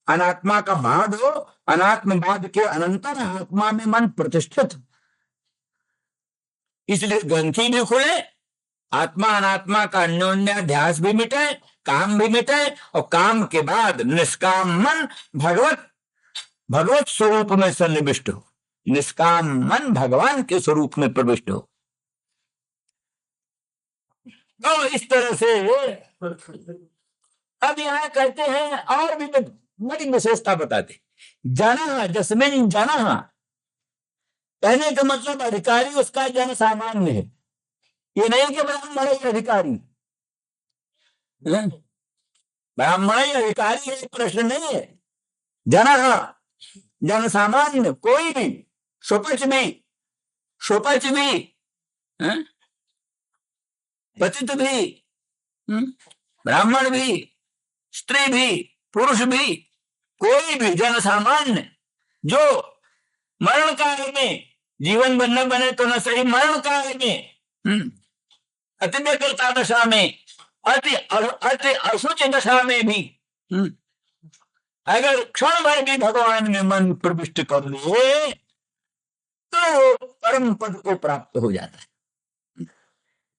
अनात्मा का भाव हो, अनात्मवाद के अनंतर आत्मा में मन प्रतिष्ठित। इसलिए ग्रंथि भी खुले, आत्मा अनात्मा का अन्योन्याध्यास भी मिटे, काम भी मिटे, और काम के बाद निष्काम मन भगवत स्वरूप में सन्निविष्ट हो। निष्काम मन भगवान के स्वरूप में प्रविष्ट हो। तो इस तरह से अब यहां कहते हैं और भी बड़ी विशेषता बताते, जना जस्मिन जना, कहने का मतलब अधिकारी उसका जन सामान्य है। ये नहीं कि ब्राह्मण ही अधिकारी, ब्राह्मण ही अधिकारी है, प्रश्न नहीं है। जना जन सामान्य, कोई भी, सुपच भी, पतित भी, ब्राह्मण भी, स्त्री भी, पुरुष भी, कोई भी जन सामान्य जो मरण काल में, जीवन न बने तो न सही, मरण काल में, अति व्यग्रता दशा में, अति अशुच दशा में भी, अगर क्षण भर भी भगवान में मन प्रविष्ट कर ले तो परम पद को प्राप्त हो जाता है।